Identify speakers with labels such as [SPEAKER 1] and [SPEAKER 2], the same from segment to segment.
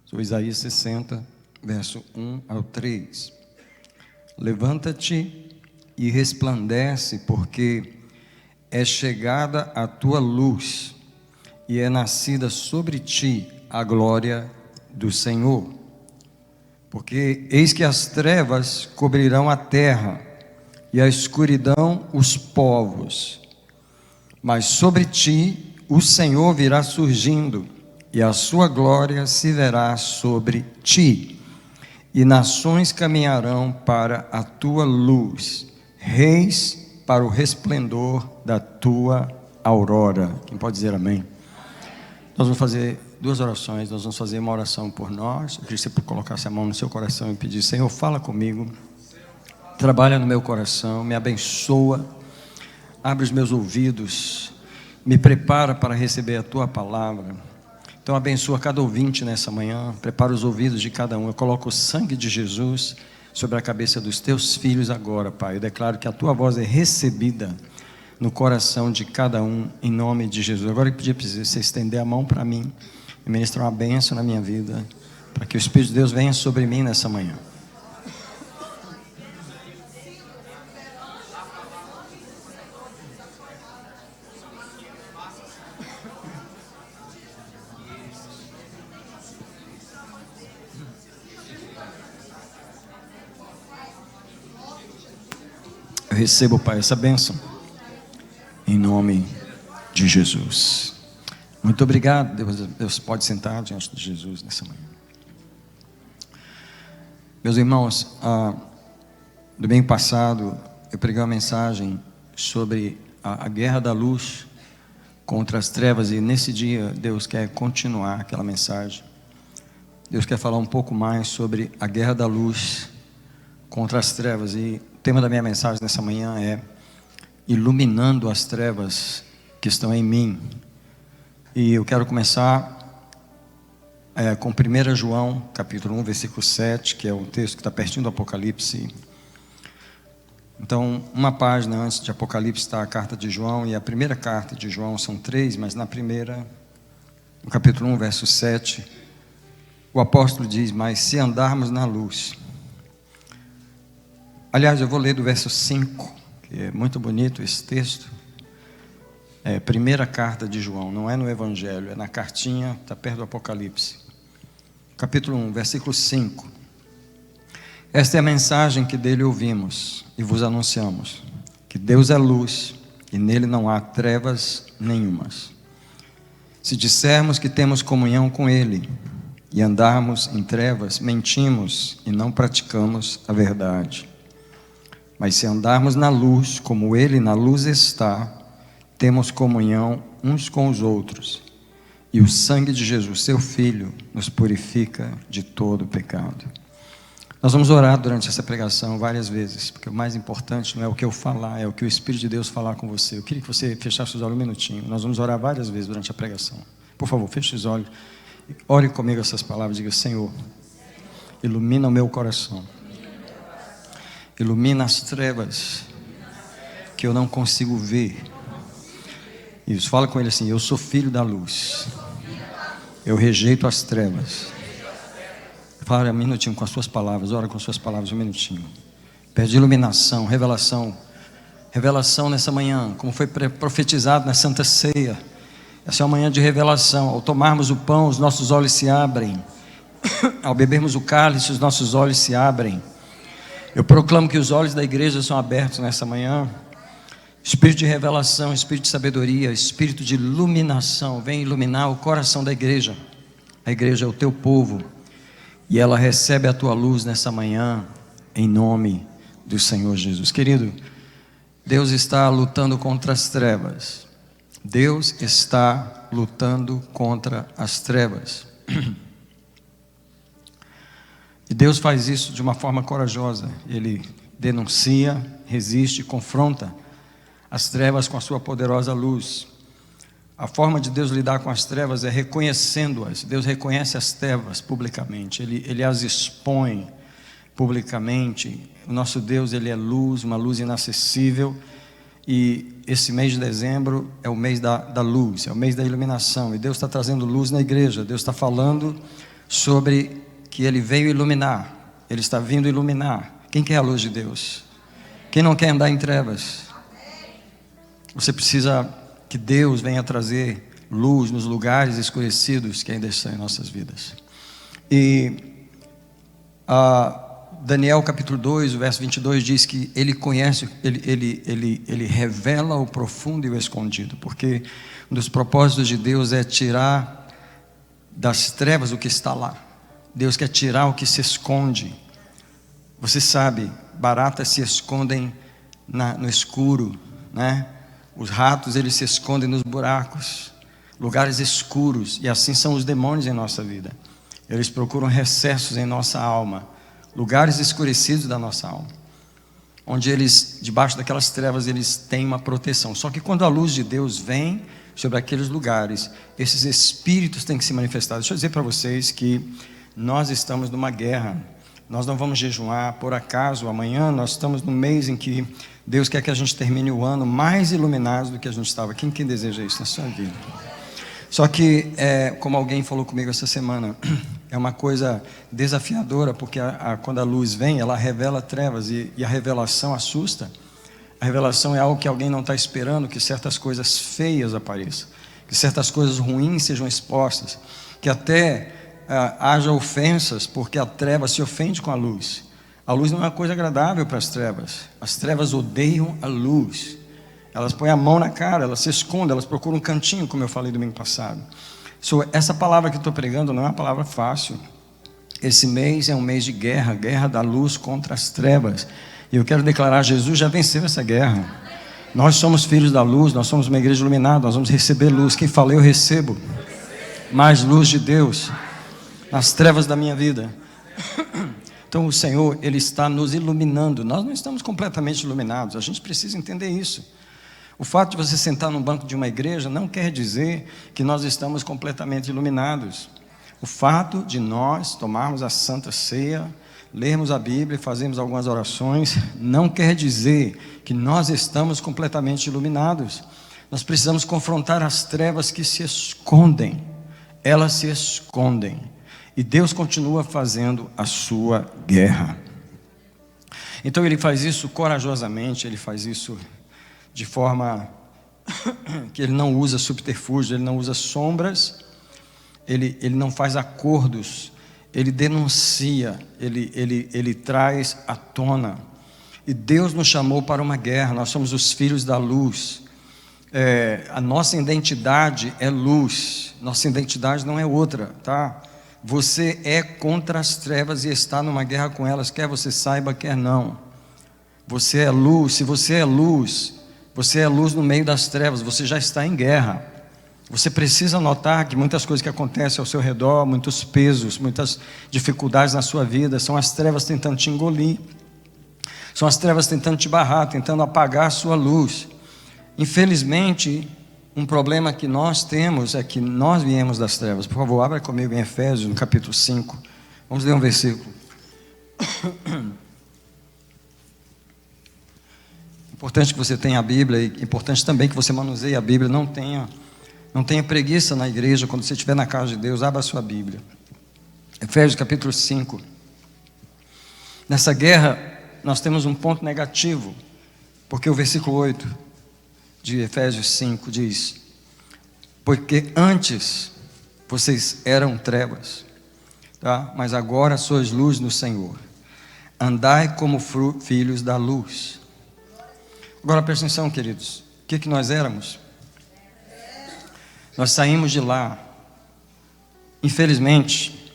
[SPEAKER 1] Sou Isaías 60, verso 1 ao 3. Levanta-te e resplandece, porque é chegada a tua luz, e é nascida sobre ti a glória do Senhor. Porque eis que as trevas cobrirão a terra, e a escuridão os povos. Mas sobre ti o Senhor virá surgindo, e a sua glória se verá sobre ti. E nações caminharão para a tua luz, reis para o resplendor da tua aurora. Quem pode dizer amém? Nós vamos fazer duas orações. Nós vamos fazer uma oração por nós. Eu queria que você colocasse a mão no seu coração e pedir: Senhor, fala comigo, trabalha no meu coração, me abençoa, abre os meus ouvidos, me prepara para receber a tua palavra. Então abençoa cada ouvinte nessa manhã, prepara os ouvidos de cada um. Eu coloco o sangue de Jesus sobre a cabeça dos teus filhos agora, Pai. Eu declaro que a tua voz é recebida no coração de cada um, em nome de Jesus. Agora eu pedia para você estender a mão para mim e ministrar uma bênção na minha vida, para que o Espírito de Deus venha sobre mim nessa manhã. Eu recebo, Pai, essa bênção em nome de Jesus. Muito obrigado. Deus pode sentar diante de Jesus nessa manhã. Meus irmãos, domingo passado eu preguei uma mensagem sobre a guerra da luz contra as trevas, e nesse dia Deus quer continuar aquela mensagem. Deus quer falar um pouco mais sobre a guerra da luz contra as trevas, e o tema da minha mensagem nessa manhã é iluminando as trevas que estão em mim. E eu quero começar com 1 João, capítulo 1, versículo 7, que é um texto que está pertinho do Apocalipse. Então, uma página antes de Apocalipse está a carta de João, e a primeira carta de João são 3, mas na primeira, no capítulo 1, verso 7, o apóstolo diz: mas se andarmos na luz. Aliás, eu vou ler do verso 5, que é muito bonito esse texto. É a primeira carta de João, não é no Evangelho, é na cartinha, está perto do Apocalipse. Capítulo 1, versículo 5. Esta é a mensagem que dele ouvimos e vos anunciamos: que Deus é luz e nele não há trevas nenhumas. Se dissermos que temos comunhão com ele e andarmos em trevas, mentimos e não praticamos a verdade. Mas se andarmos na luz, como ele na luz está, temos comunhão uns com os outros, e o sangue de Jesus, seu Filho, nos purifica de todo pecado. Nós vamos orar durante essa pregação várias vezes, porque o mais importante não é o que eu falar, é o que o Espírito de Deus falar com você. Eu queria que você fechasse os olhos um minutinho. Nós vamos orar várias vezes durante a pregação. Por favor, feche os olhos, ore comigo essas palavras, diga: Senhor, ilumina o meu coração, ilumina as trevas que eu não consigo ver. Isso, fala com ele assim: eu sou filho da luz, eu rejeito as trevas. Fala um minutinho com as suas palavras, ora com as suas palavras um minutinho. Pede iluminação, revelação. Revelação nessa manhã, como foi profetizado na Santa Ceia. Essa é uma manhã de revelação. Ao tomarmos o pão, os nossos olhos se abrem. Ao bebermos o cálice, os nossos olhos se abrem. Eu proclamo que os olhos da igreja são abertos nessa manhã. Espírito de revelação, espírito de sabedoria, espírito de iluminação, vem iluminar o coração da igreja. A igreja é o teu povo, e ela recebe a tua luz nessa manhã, em nome do Senhor Jesus. Querido, Deus está lutando contra as trevas. Deus está lutando contra as trevas. E Deus faz isso de uma forma corajosa. Ele denuncia, resiste, confronta as trevas com a sua poderosa luz. A forma de Deus lidar com as trevas é reconhecendo-as. Deus reconhece as trevas publicamente, Ele as expõe publicamente. O nosso Deus, Ele é luz, uma luz inacessível, e esse mês de dezembro é o mês da luz, é o mês da iluminação, e Deus está trazendo luz na igreja. Deus está falando sobre que Ele veio iluminar, Ele está vindo iluminar. Quem quer a luz de Deus? Quem não quer andar em trevas? Você precisa que Deus venha trazer luz nos lugares escurecidos que ainda estão em nossas vidas. E Daniel capítulo 2, o verso 22 diz que Ele conhece, Ele revela o profundo e o escondido, porque um dos propósitos de Deus é tirar das trevas o que está lá. Deus quer tirar o que se esconde. Você sabe, baratas se escondem no escuro, né? Os ratos, eles se escondem nos buracos, lugares escuros, e assim são os demônios em nossa vida. Eles procuram recessos em nossa alma, lugares escurecidos da nossa alma, onde eles, debaixo daquelas trevas, eles têm uma proteção. Só que quando a luz de Deus vem sobre aqueles lugares, esses espíritos têm que se manifestar. Deixa eu dizer para vocês que nós estamos numa guerra. Nós não vamos jejuar por acaso. Amanhã nós estamos no mês em que Deus quer que a gente termine o ano mais iluminados do que a gente estava. Quem deseja isso na sua vida? Só que, como alguém falou comigo essa semana, é uma coisa desafiadora, porque quando a luz vem, ela revela trevas, e a revelação assusta. A revelação é algo que alguém não está esperando, que certas coisas feias apareçam, que certas coisas ruins sejam expostas, que até haja ofensas, porque a treva se ofende com a luz. A luz não é uma coisa agradável para as trevas. As trevas odeiam a luz. Elas põem a mão na cara, elas se escondem, elas procuram um cantinho, como eu falei domingo passado. Essa palavra que eu estou pregando não é uma palavra fácil. Esse mês é um mês de guerra, guerra da luz contra as trevas. E eu quero declarar, Jesus já venceu essa guerra. Nós somos filhos da luz, nós somos uma igreja iluminada, nós vamos receber luz. Quem fala, eu recebo mais luz de Deus nas trevas da minha vida. Então o Senhor, Ele está nos iluminando. Nós não estamos completamente iluminados, a gente precisa entender isso. O fato de você sentar num banco de uma igreja não quer dizer que nós estamos completamente iluminados. O fato de nós tomarmos a Santa Ceia, lermos a Bíblia e fazermos algumas orações, não quer dizer que nós estamos completamente iluminados. Nós precisamos confrontar as trevas que se escondem. Elas se escondem. E Deus continua fazendo a sua guerra. Então Ele faz isso corajosamente, Ele faz isso de forma que Ele não usa subterfúgio, Ele não usa sombras, Ele não faz acordos, Ele denuncia, Ele traz à tona. E Deus nos chamou para uma guerra. Nós somos os filhos da luz. A nossa identidade é luz, nossa identidade não é outra, tá? Você é contra as trevas e está numa guerra com elas, quer você saiba, quer não. Você é luz. Se você é luz, você é luz no meio das trevas, você já está em guerra. Você precisa notar que muitas coisas que acontecem ao seu redor, muitos pesos, muitas dificuldades na sua vida, são as trevas tentando te engolir, são as trevas tentando te barrar, tentando apagar a sua luz. Infelizmente, um problema que nós temos é que nós viemos das trevas. Por favor, abra comigo em Efésios, no capítulo 5. Vamos ler um versículo. Importante que você tenha a Bíblia, e importante também que você manuseie a Bíblia. Não tenha preguiça na igreja. Quando você estiver na casa de Deus, abra a sua Bíblia. Efésios capítulo 5. Nessa guerra nós temos um ponto negativo, porque o versículo 8 de Efésios 5 diz: porque antes vocês eram trevas, tá? Mas agora sois luz no Senhor. Andai como filhos da luz. Agora presta atenção, queridos. O que nós éramos? Nós saímos de lá. Infelizmente,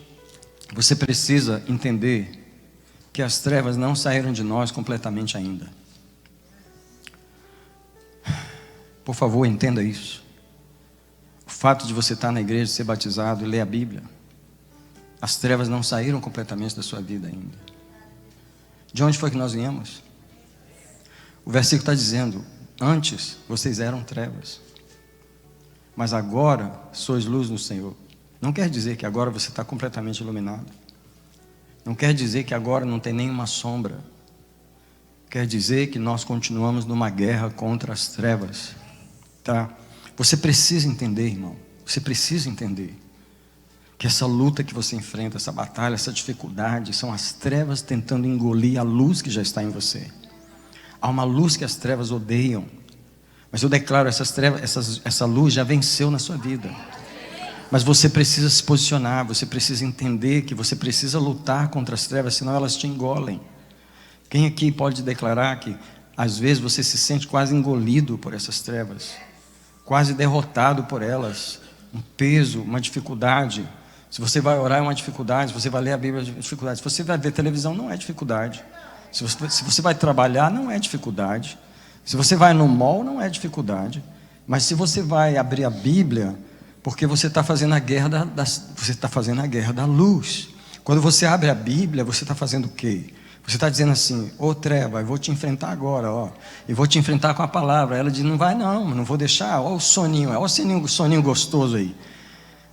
[SPEAKER 1] você precisa entender que as trevas não saíram de nós completamente ainda. Por favor, entenda isso. O fato de você estar na igreja, ser batizado e ler a Bíblia, as trevas não saíram completamente da sua vida ainda. De onde foi que nós viemos? O versículo está dizendo: antes vocês eram trevas, mas agora sois luz no Senhor. Não quer dizer que agora você está completamente iluminado. Não quer dizer que agora não tem nenhuma sombra. Quer dizer que nós continuamos numa guerra contra as trevas, tá? Você precisa entender, irmão. Você precisa entender que essa luta que você enfrenta, essa batalha, essa dificuldade, são as trevas tentando engolir a luz que já está em você. Há uma luz que as trevas odeiam, mas eu declaro, essa luz já venceu na sua vida. Mas você precisa se posicionar, você precisa entender que você precisa lutar contra as trevas, senão elas te engolem. Quem aqui pode declarar que às vezes você se sente quase engolido por essas trevas, quase derrotado por elas, um peso, uma dificuldade? Se você vai orar é uma dificuldade, se você vai ler a Bíblia é uma dificuldade, se você vai ver televisão não é dificuldade, se você vai trabalhar não é dificuldade, se você vai no mall não é dificuldade, mas se você vai abrir a Bíblia, porque você está fazendo a guerra você está fazendo a guerra da luz. Quando você abre a Bíblia, você está fazendo o quê? Você está dizendo assim: ô treva, eu vou te enfrentar agora, ó, e vou te enfrentar com a palavra. Ela diz: não vai não vou deixar. Ó o soninho, ó o soninho gostoso aí.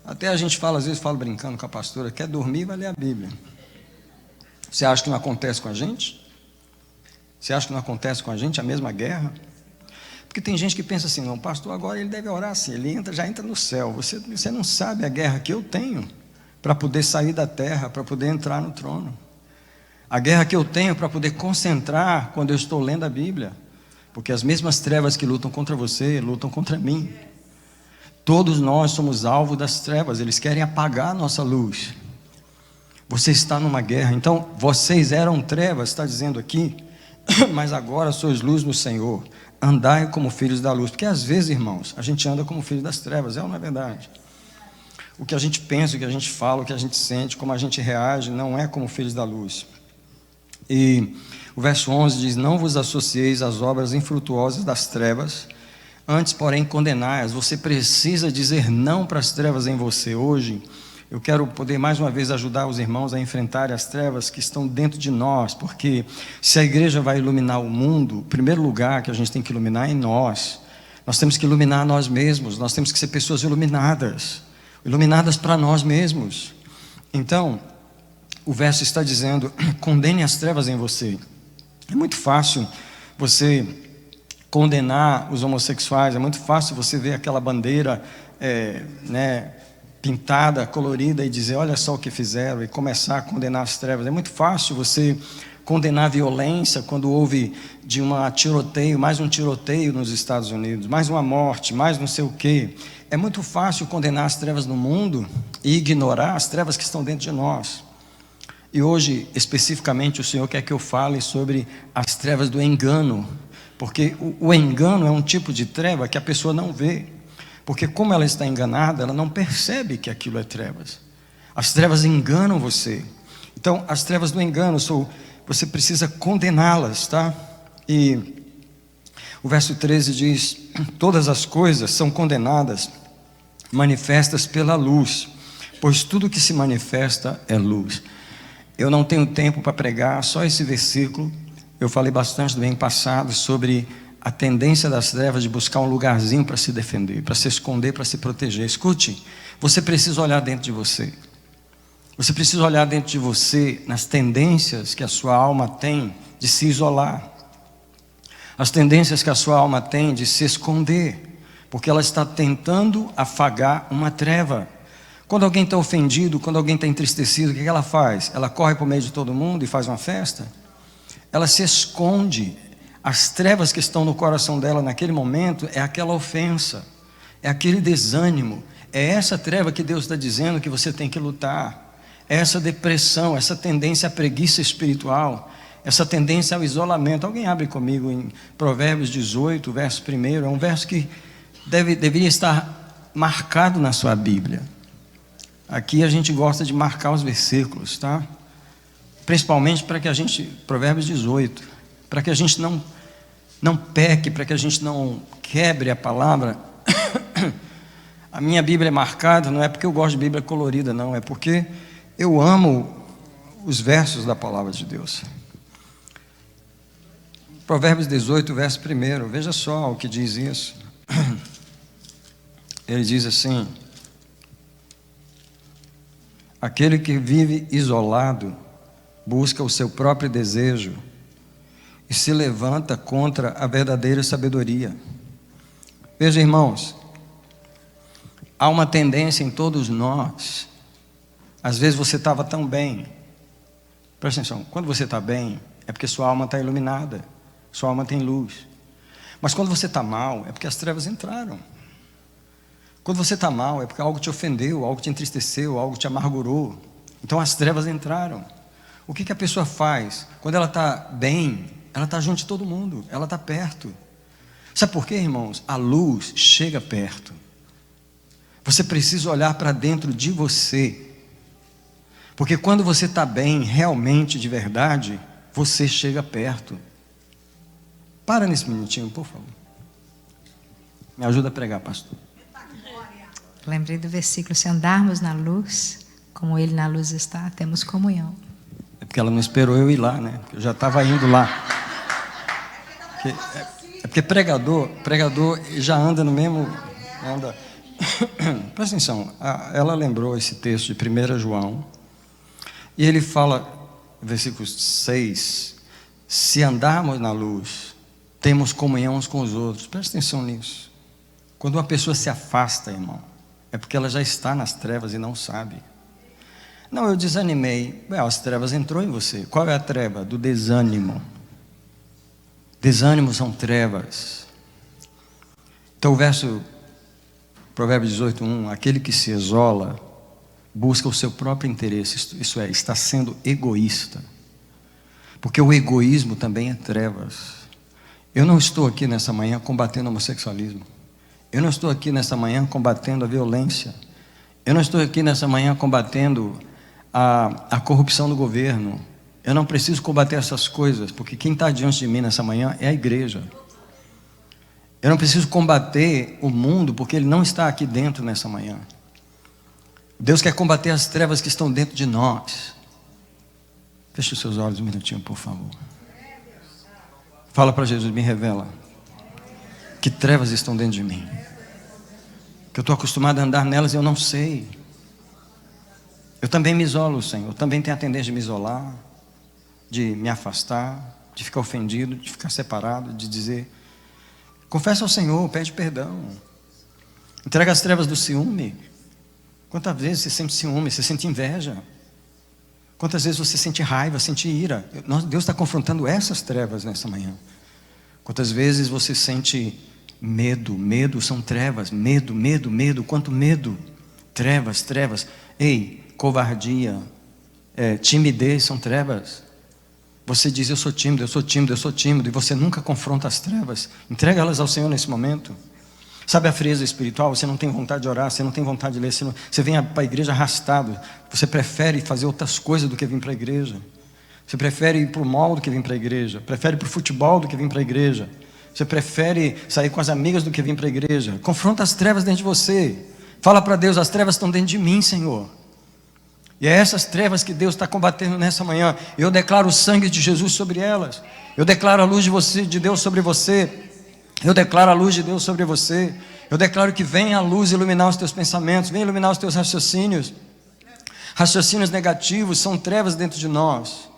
[SPEAKER 1] Até a gente fala, às vezes falo brincando com a pastora, quer dormir, vai ler a Bíblia. Você acha que não acontece com a gente? Você acha que não acontece com a gente a mesma guerra? Porque tem gente que pensa assim: não, pastor, agora ele deve orar assim, ele já entra no céu. Você não sabe a guerra que eu tenho para poder sair da terra, para poder entrar no trono. A guerra que eu tenho para poder concentrar quando eu estou lendo a Bíblia. Porque as mesmas trevas que lutam contra você, lutam contra mim. Todos nós somos alvo das trevas, eles querem apagar a nossa luz. Você está numa guerra. Então, vocês eram trevas, está dizendo aqui, mas agora sois luz no Senhor. Andai como filhos da luz. Porque às vezes, irmãos, a gente anda como filhos das trevas, é ou não é verdade? O que a gente pensa, o que a gente fala, o que a gente sente, como a gente reage, não é como filhos da luz. E o verso 11 diz: não vos associeis às obras infrutuosas das trevas, antes, porém, condenai-as. Você precisa dizer não para as trevas em você. Hoje, eu quero poder mais uma vez ajudar os irmãos a enfrentar as trevas que estão dentro de nós, porque se a igreja vai iluminar o mundo, o primeiro lugar que a gente tem que iluminar é em nós. Nós temos que iluminar nós mesmos, nós temos que ser pessoas iluminadas para nós mesmos. Então, o verso está dizendo: condene as trevas em você. É muito fácil você condenar os homossexuais, é muito fácil você ver aquela bandeira pintada, colorida, e dizer: olha só o que fizeram, e começar a condenar as trevas. É muito fácil você condenar a violência quando houve de tiroteio, mais um tiroteio nos Estados Unidos, mais uma morte, mais não sei o quê. É muito fácil condenar as trevas no mundo e ignorar as trevas que estão dentro de nós. E hoje, especificamente, o Senhor quer que eu fale sobre as trevas do engano, porque o engano é um tipo de treva que a pessoa não vê, porque como ela está enganada, ela não percebe que aquilo é trevas. As trevas enganam você. Então, as trevas do engano, você precisa condená-las, tá? E o verso 13 diz: todas as coisas são condenadas, manifestas pela luz, pois tudo que se manifesta é luz. Eu não tenho tempo para pregar só esse versículo. Eu falei bastante no ano passado sobre a tendência das trevas de buscar um lugarzinho para se defender, para se esconder, para se proteger. Escute, você precisa olhar dentro de você. Você precisa olhar dentro de você nas tendências que a sua alma tem de se isolar. As tendências que a sua alma tem de se esconder, porque ela está tentando afagar uma treva. Quando alguém está ofendido, quando alguém está entristecido, o que ela faz? Ela corre para o meio de todo mundo e faz uma festa? Ela se esconde. As trevas que estão no coração dela naquele momento é aquela ofensa, é aquele desânimo. É essa treva que Deus está dizendo que você tem que lutar. É essa depressão, essa tendência à preguiça espiritual, essa tendência ao isolamento. Alguém abre comigo em Provérbios 18, verso 1. É um verso que deveria estar marcado na sua Bíblia. Aqui a gente gosta de marcar os versículos, tá? Principalmente para que a gente, Provérbios 18, para que a gente não peque, para que a gente não quebre a palavra. A minha Bíblia é marcada, não é porque eu gosto de Bíblia colorida, não, é porque eu amo os versos da palavra de Deus. Provérbios 18, verso 1, veja só o que diz isso. Ele diz assim: aquele que vive isolado busca o seu próprio desejo e se levanta contra a verdadeira sabedoria. Veja, irmãos, há uma tendência em todos nós Às vezes você estava tão bem. Presta atenção, quando você está bem, é porque sua alma está iluminada, sua alma tem luz. Mas quando você está mal, é porque as trevas entraram. Quando você está mal, é porque algo te ofendeu, algo te entristeceu, algo te amargurou. Então as trevas entraram. O que a pessoa faz? Quando ela está bem, ela está junto de todo mundo, ela está perto. Sabe por quê, irmãos? A luz chega perto. Você precisa olhar para dentro de você. Porque quando você está bem, realmente, de verdade, você chega perto. Para nesse minutinho, por favor. Me ajuda a pregar, pastor.
[SPEAKER 2] Lembrei do versículo: se andarmos na luz, como Ele na luz está, temos comunhão.
[SPEAKER 1] É porque ela não esperou eu ir lá, né? Eu já estava indo lá. É porque pregador já anda no mesmo... Anda. Presta atenção, ela lembrou esse texto de 1 João, e ele fala, versículo 6, se andarmos na luz, temos comunhão uns com os outros. Presta atenção nisso. Quando uma pessoa se afasta, irmão, é porque ela já está nas trevas e não sabe. Não, eu desanimei. As trevas entrou em você. Qual é a treva? Do desânimo. Desânimo são trevas. Então o verso, Provérbios 18:1, aquele que se isola busca o seu próprio interesse, isso é, está sendo egoísta. Porque o egoísmo também é trevas. Eu não estou aqui nessa manhã combatendo o homossexualismo. Eu não estou aqui nessa manhã combatendo a violência. Eu não estou aqui nessa manhã combatendo a corrupção do governo. Eu não preciso combater essas coisas, porque quem está diante de mim nessa manhã é a igreja. Eu não preciso combater o mundo, porque ele não está aqui dentro nessa manhã. Deus quer combater as trevas que estão dentro de nós. Feche os seus olhos um minutinho, por favor. Fala para Jesus, me revela que trevas estão dentro de mim, que eu estou acostumado a andar nelas e eu não sei. Eu também me isolo, Senhor. Eu também tenho a tendência de me isolar, de me afastar, de ficar ofendido, de ficar separado, de dizer... Confessa ao Senhor, pede perdão. Entrega as trevas do ciúme. Quantas vezes você sente ciúme, você sente inveja? Quantas vezes você sente raiva, sente ira? Deus está confrontando essas trevas nessa manhã. Quantas vezes você sente medo? Medo são trevas. Medo. Quanto medo? Trevas. Ei, covardia, timidez são trevas. Você diz, eu sou tímido, e você nunca confronta as trevas. Entrega elas ao Senhor nesse momento. Sabe a frieza espiritual? Você não tem vontade de orar, você não tem vontade de ler, você vem para a igreja arrastado. Você prefere fazer outras coisas do que vir para a igreja. Você prefere ir para o mall do que vir para a igreja. Prefere ir para o futebol do que vir para a igreja. Você prefere sair com as amigas do que vir para a igreja. Confronta as trevas dentro de você. Fala para Deus, as trevas estão dentro de mim, Senhor. E é essas trevas que Deus está combatendo nessa manhã. Eu declaro o sangue de Jesus sobre elas. Eu declaro a luz de Deus sobre você. Eu declaro a luz de Deus sobre você. Eu declaro que vem a luz iluminar os teus pensamentos, vem iluminar os teus raciocínios. Raciocínios negativos são trevas dentro de nós.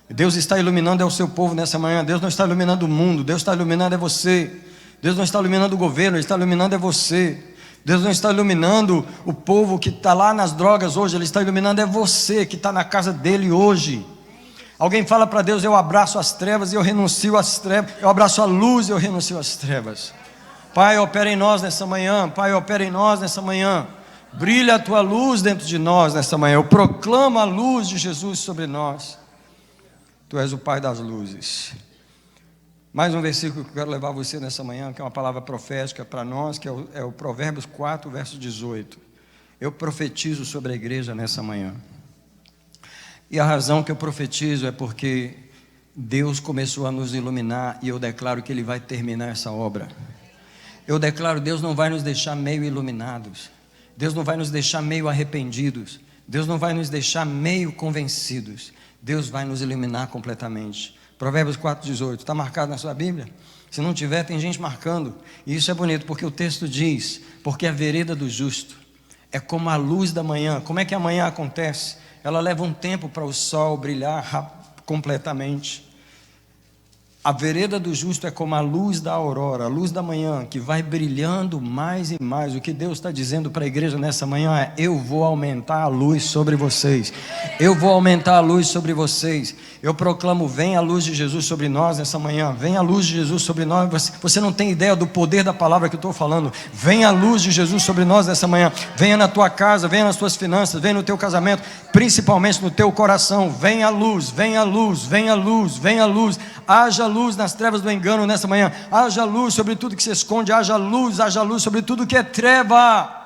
[SPEAKER 1] Deus está iluminando o seu povo nessa manhã. Deus não está iluminando o mundo, Deus está iluminando você. Deus não está iluminando o governo, Ele está iluminando você. Deus não está iluminando o povo que está lá nas drogas hoje, Ele está iluminando você que está na casa dEle hoje. Alguém fala para Deus, eu abraço as trevas e eu renuncio às trevas. Eu abraço a luz e eu renuncio às trevas. Pai, opera em nós nessa manhã. Pai, opera em nós nessa manhã. Brilha a Tua luz dentro de nós nessa manhã. Eu proclamo a luz de Jesus sobre nós. Tu és o Pai das luzes. Mais um versículo que eu quero levar você nessa manhã, que é uma palavra profética para nós, que é o Provérbios 4, verso 18. Eu profetizo sobre a igreja nessa manhã. E a razão que eu profetizo é porque Deus começou a nos iluminar e eu declaro que Ele vai terminar essa obra. Eu declaro, Deus não vai nos deixar meio iluminados. Deus não vai nos deixar meio arrependidos. Deus não vai nos deixar meio convencidos. Deus vai nos iluminar completamente. Provérbios 4,18, está marcado na sua Bíblia? Se não tiver, tem gente marcando. E isso é bonito, porque o texto diz, porque a vereda do justo é como a luz da manhã. Como é que a manhã acontece? Ela leva um tempo para o sol brilhar completamente. A vereda do justo é como a luz da aurora, a luz da manhã, que vai brilhando mais e mais. O que Deus está dizendo para a igreja nessa manhã é: eu vou aumentar a luz sobre vocês. Eu vou aumentar a luz sobre vocês. Eu proclamo: vem a luz de Jesus sobre nós nessa manhã. Vem a luz de Jesus sobre nós. Você não tem ideia do poder da palavra que eu estou falando. Vem a luz de Jesus sobre nós nessa manhã. Venha na tua casa, venha nas tuas finanças, venha no teu casamento, principalmente no teu coração. Vem a luz, vem a luz, vem a luz, vem a luz. Haja luz nas trevas do engano nessa manhã. Haja luz sobre tudo que se esconde. Haja luz sobre tudo que é treva.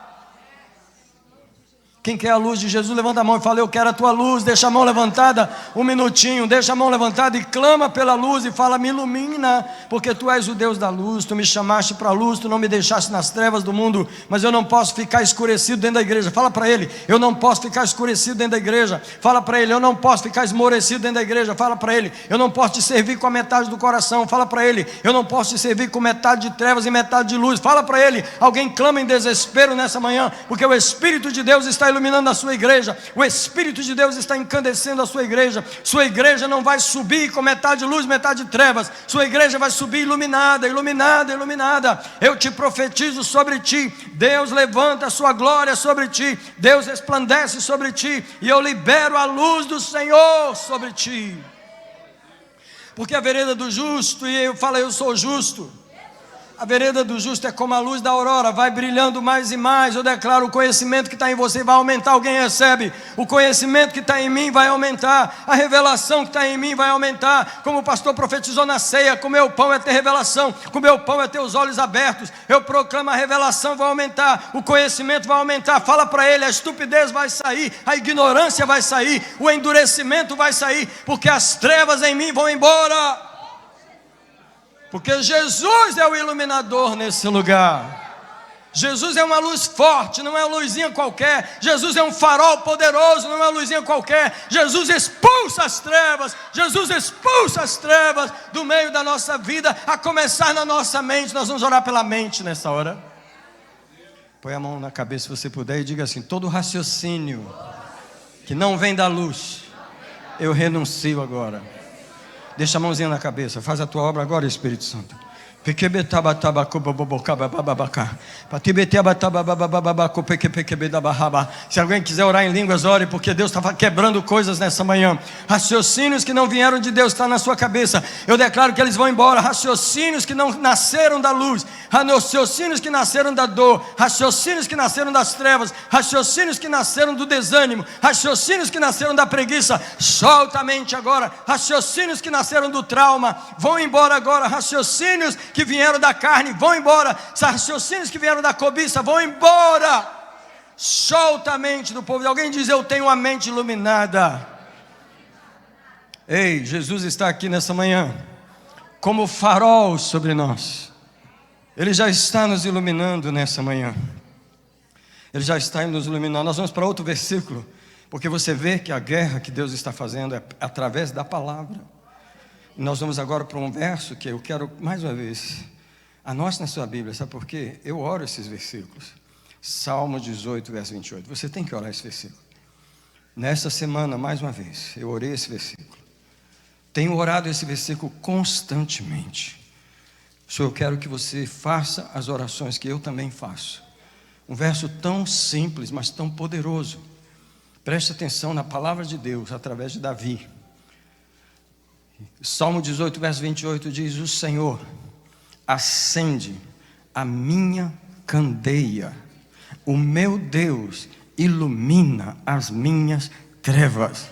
[SPEAKER 1] Quem quer a luz de Jesus, levanta a mão e fala: eu quero a tua luz. Deixa a mão levantada um minutinho, deixa a mão levantada e clama pela luz e fala: me ilumina, porque tu és o Deus da luz. Tu me chamaste para a luz, tu não me deixaste nas trevas do mundo, mas eu não posso ficar escurecido dentro da igreja. Fala para ele: eu não posso ficar escurecido dentro da igreja. Fala para ele: eu não posso ficar esmorecido dentro da igreja. Fala para ele: eu não posso te servir com a metade do coração. Fala para ele: eu não posso te servir com metade de trevas e metade de luz. Fala para ele. Alguém clama em desespero nessa manhã, porque o Espírito de Deus está iluminando a sua igreja. O Espírito de Deus está incandescendo a sua igreja. Sua igreja não vai subir com metade de luz, metade de trevas. Sua igreja vai subir iluminada, iluminada, iluminada. Eu te profetizo sobre ti. Deus levanta a sua glória sobre ti. Deus resplandece sobre ti. E eu libero a luz do Senhor sobre ti. Porque a vereda do justo, e eu falo: eu sou justo. A vereda do justo é como a luz da aurora, vai brilhando mais e mais. Eu declaro: o conhecimento que está em você vai aumentar. Alguém recebe? O conhecimento que está em mim vai aumentar. A revelação que está em mim vai aumentar. Como o pastor profetizou na ceia: comer o pão é ter revelação, comer o pão é ter os olhos abertos. Eu proclamo: a revelação vai aumentar, o conhecimento vai aumentar. Fala para ele: a estupidez vai sair, a ignorância vai sair, o endurecimento vai sair, porque as trevas em mim vão embora. Porque Jesus é o iluminador nesse lugar. Jesus é uma luz forte, não é uma luzinha qualquer. Jesus é um farol poderoso, não é uma luzinha qualquer. Jesus expulsa as trevas. Jesus expulsa as trevas do meio da nossa vida, a começar na nossa mente. Nós vamos orar pela mente nessa hora. Põe a mão na cabeça se você puder e diga assim: todo raciocínio que não vem da luz, eu renuncio agora. Deixa a mãozinha na cabeça. Faz a tua obra agora, Espírito Santo. Se alguém quiser orar em línguas, ore, porque Deus está quebrando coisas nessa manhã. Raciocínios que não vieram de Deus estão na sua cabeça. Eu declaro que eles vão embora. Raciocínios que não nasceram da luz, raciocínios que nasceram da dor, raciocínios que nasceram das trevas, raciocínios que nasceram do desânimo, raciocínios que nasceram da preguiça. Solta a mente agora. Raciocínios que nasceram do trauma vão embora agora. Raciocínios que vieram da carne vão embora. Raciocínios que vieram da cobiça vão embora. Solta a mente do povo. Alguém diz: eu tenho a mente iluminada. Ei, Jesus está aqui nessa manhã como farol sobre nós. Ele já está nos iluminando nessa manhã. Ele já está nos iluminando. Nós vamos para outro versículo, porque você vê que a guerra que Deus está fazendo é através da palavra. Nós vamos agora para um verso que eu quero, mais uma vez, anote na sua Bíblia. Sabe por quê? Eu oro esses versículos. Salmo 18, verso 28. Você tem que orar esse versículo. Nessa semana, mais uma vez, eu orei esse versículo. Tenho orado esse versículo constantemente. Eu quero que você faça as orações que eu também faço. Um verso tão simples, mas tão poderoso. Preste atenção na palavra de Deus, através de Davi. Salmo 18, verso 28 diz: o Senhor acende a minha candeia, o meu Deus ilumina as minhas trevas.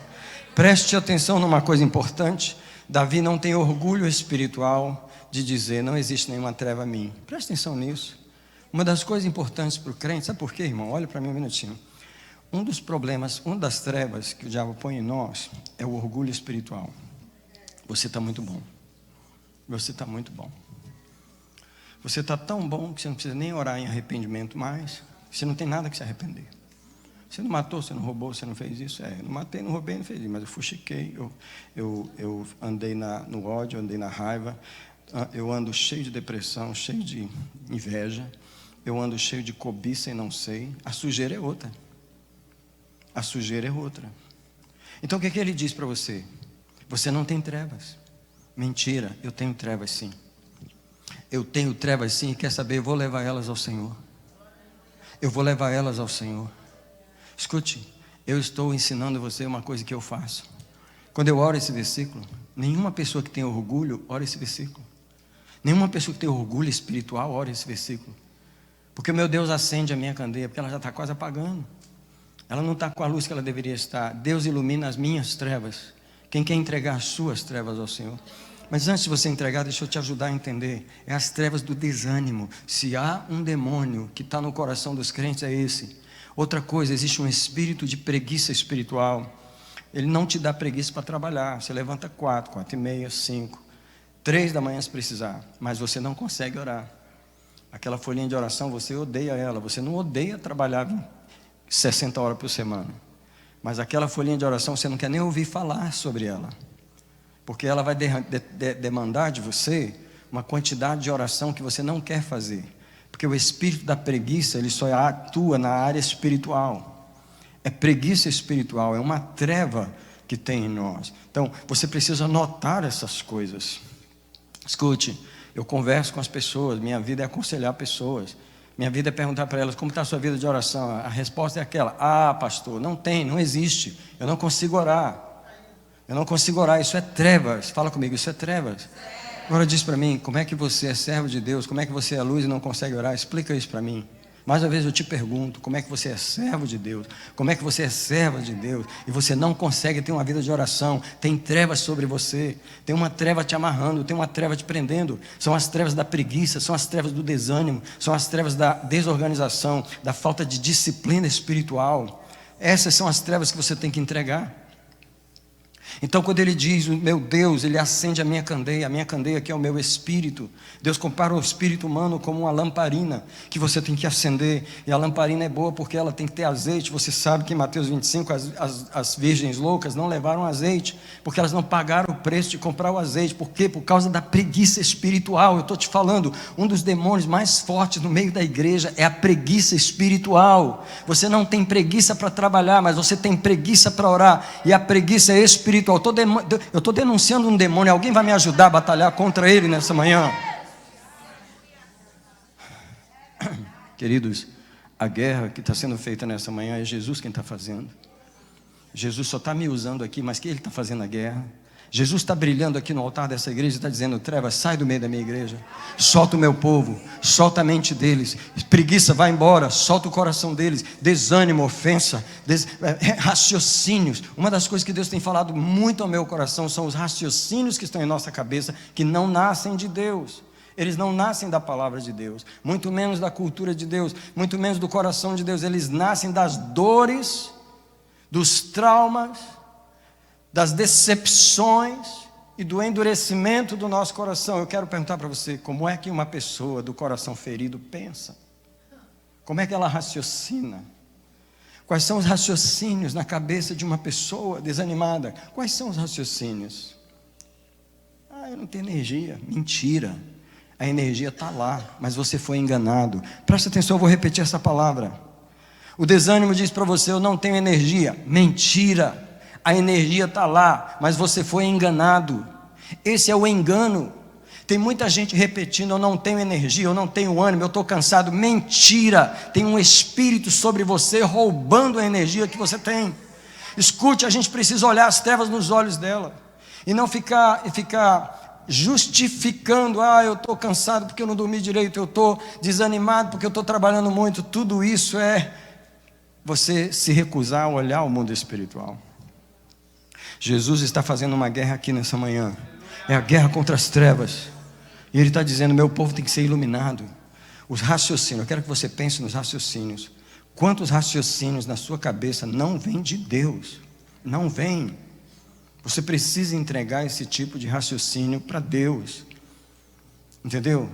[SPEAKER 1] Preste atenção numa coisa importante. Davi não tem orgulho espiritual de dizer: não existe nenhuma treva em mim. Preste atenção nisso. Uma das coisas importantes para o crente, sabe por quê, irmão? Olha para mim um minutinho. Um dos problemas, uma das trevas que o diabo põe em nós é o orgulho espiritual. Você está muito bom. Você está muito bom. Você está tão bom que você não precisa nem orar em arrependimento mais. Você não tem nada que se arrepender. Você não matou, você não roubou, você não fez isso. Não matei, não roubei, não fiz isso. Mas eu fuxiquei, eu andei no ódio, andei na raiva. Eu ando cheio de depressão, cheio de inveja. Eu ando cheio de cobiça e não sei. A sujeira é outra. A sujeira é outra. Então o que ele diz para você? Você não tem trevas. Mentira, eu tenho trevas sim. Eu tenho trevas sim, e quer saber, eu vou levar elas ao Senhor. Eu vou levar elas ao Senhor. Escute, eu estou ensinando você uma coisa que eu faço. Quando eu oro esse versículo, nenhuma pessoa que tem orgulho ora esse versículo. Nenhuma pessoa que tem orgulho espiritual ora esse versículo. Porque o meu Deus acende a minha candeia, porque ela já está quase apagando. Ela não está com a luz que ela deveria estar. Deus ilumina as minhas trevas. Quem quer entregar as suas trevas ao Senhor? Mas antes de você entregar, deixa eu te ajudar a entender. É as trevas do desânimo. Se há um demônio que está no coração dos crentes, é esse. Outra coisa, existe um espírito de preguiça espiritual. Ele não te dá preguiça para trabalhar. Você levanta 4h30, 5, 3 da manhã se precisar. Mas você não consegue orar. Aquela folhinha de oração, você odeia ela. Você não odeia trabalhar 60 horas por semana. Mas aquela folhinha de oração, você não quer nem ouvir falar sobre ela. Porque ela vai demandar de você uma quantidade de oração que você não quer fazer. Porque o espírito da preguiça, ele só atua na área espiritual. É preguiça espiritual, é uma treva que tem em nós. Então, você precisa notar essas coisas. Escute, eu converso com as pessoas, minha vida é aconselhar pessoas. Minha vida é perguntar para elas, como está a sua vida de oração? A resposta é aquela, pastor, não tem, não existe, eu não consigo orar. Eu não consigo orar, isso é trevas. Fala comigo, isso é trevas. Agora diz para mim, como é que você é servo de Deus? Como é que você é luz e não consegue orar? Explica isso para mim. Mais uma vez eu te pergunto, como é que você é servo de Deus? Como é que você é serva de Deus? E você não consegue ter uma vida de oração? Tem trevas sobre você. Tem uma treva te amarrando, tem uma treva te prendendo. São as trevas da preguiça, são as trevas do desânimo, são as trevas da desorganização, da falta de disciplina espiritual. Essas são as trevas que você tem que entregar. Então quando ele diz, o meu Deus, ele acende a minha candeia que é o meu espírito. Deus compara o espírito humano como uma lamparina que você tem que acender. E a lamparina é boa porque ela tem que ter azeite. Você sabe que em Mateus 25 as virgens loucas não levaram azeite, porque elas não pagaram o preço de comprar o azeite. Por quê? Por causa da preguiça espiritual. Eu estou te falando, um dos demônios mais fortes no meio da igreja é a preguiça espiritual. Você não tem preguiça para trabalhar, mas você tem preguiça para orar. E a preguiça é espiritual. Eu estou denunciando um demônio. Alguém vai me ajudar a batalhar contra ele nessa manhã? Queridos, a guerra que está sendo feita nessa manhã é Jesus quem está fazendo. Jesus só está me usando aqui, mas que ele está fazendo a guerra. Jesus está brilhando aqui no altar dessa igreja e está dizendo, trevas, sai do meio da minha igreja. Solta o meu povo, solta a mente deles. Preguiça, vai embora, solta o coração deles. Desânimo, ofensa, raciocínios. Uma das coisas que Deus tem falado muito ao meu coração são os raciocínios que estão em nossa cabeça, que não nascem de Deus. Eles não nascem da palavra de Deus, muito menos da cultura de Deus, muito menos do coração de Deus. Eles nascem das dores, dos traumas, das decepções e do endurecimento do nosso coração. Eu quero perguntar para você, como é que uma pessoa do coração ferido pensa? Como é que ela raciocina? Quais são os raciocínios na cabeça de uma pessoa desanimada? Quais são os raciocínios? Eu não tenho energia. Mentira. A energia está lá, mas você foi enganado. Presta atenção, eu vou repetir essa palavra. O desânimo diz para você, eu não tenho energia. Mentira. A energia está lá, mas você foi enganado. Esse é o engano. Tem muita gente repetindo, eu não tenho energia, eu não tenho ânimo, eu estou cansado. Mentira, tem um espírito sobre você roubando a energia que você tem. Escute, a gente precisa olhar as trevas nos olhos dela e não ficar justificando, eu estou cansado porque eu não dormi direito, eu estou desanimado porque eu estou trabalhando muito. Tudo isso é você se recusar a olhar o mundo espiritual. Jesus está fazendo uma guerra aqui nessa manhã. É a guerra contra as trevas. E Ele está dizendo, meu povo tem que ser iluminado. Os raciocínios, eu quero que você pense nos raciocínios. Quantos raciocínios na sua cabeça não vêm de Deus? Não vêm. Você precisa entregar esse tipo de raciocínio para Deus. Entendeu?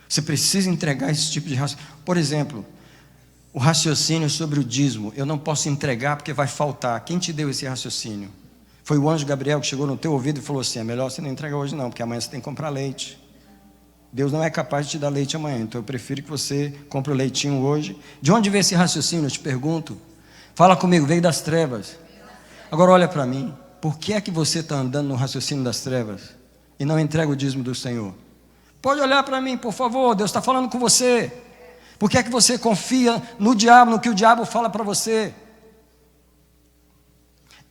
[SPEAKER 1] Você precisa entregar esse tipo de raciocínio. Por exemplo, o raciocínio sobre o dízimo. Eu não posso entregar porque vai faltar. Quem te deu esse raciocínio? Foi o anjo Gabriel que chegou no teu ouvido e falou assim, é melhor você não entregar hoje não, porque amanhã você tem que comprar leite. Deus não é capaz de te dar leite amanhã, então eu prefiro que você compre o leitinho hoje. De onde veio esse raciocínio? Eu te pergunto. Fala comigo, veio das trevas. Agora olha para mim, por que é que você está andando no raciocínio das trevas? e não entrega o dízimo do Senhor? Pode olhar para mim, por favor, Deus está falando com você. Por que é que você confia no diabo, no que o diabo fala para você?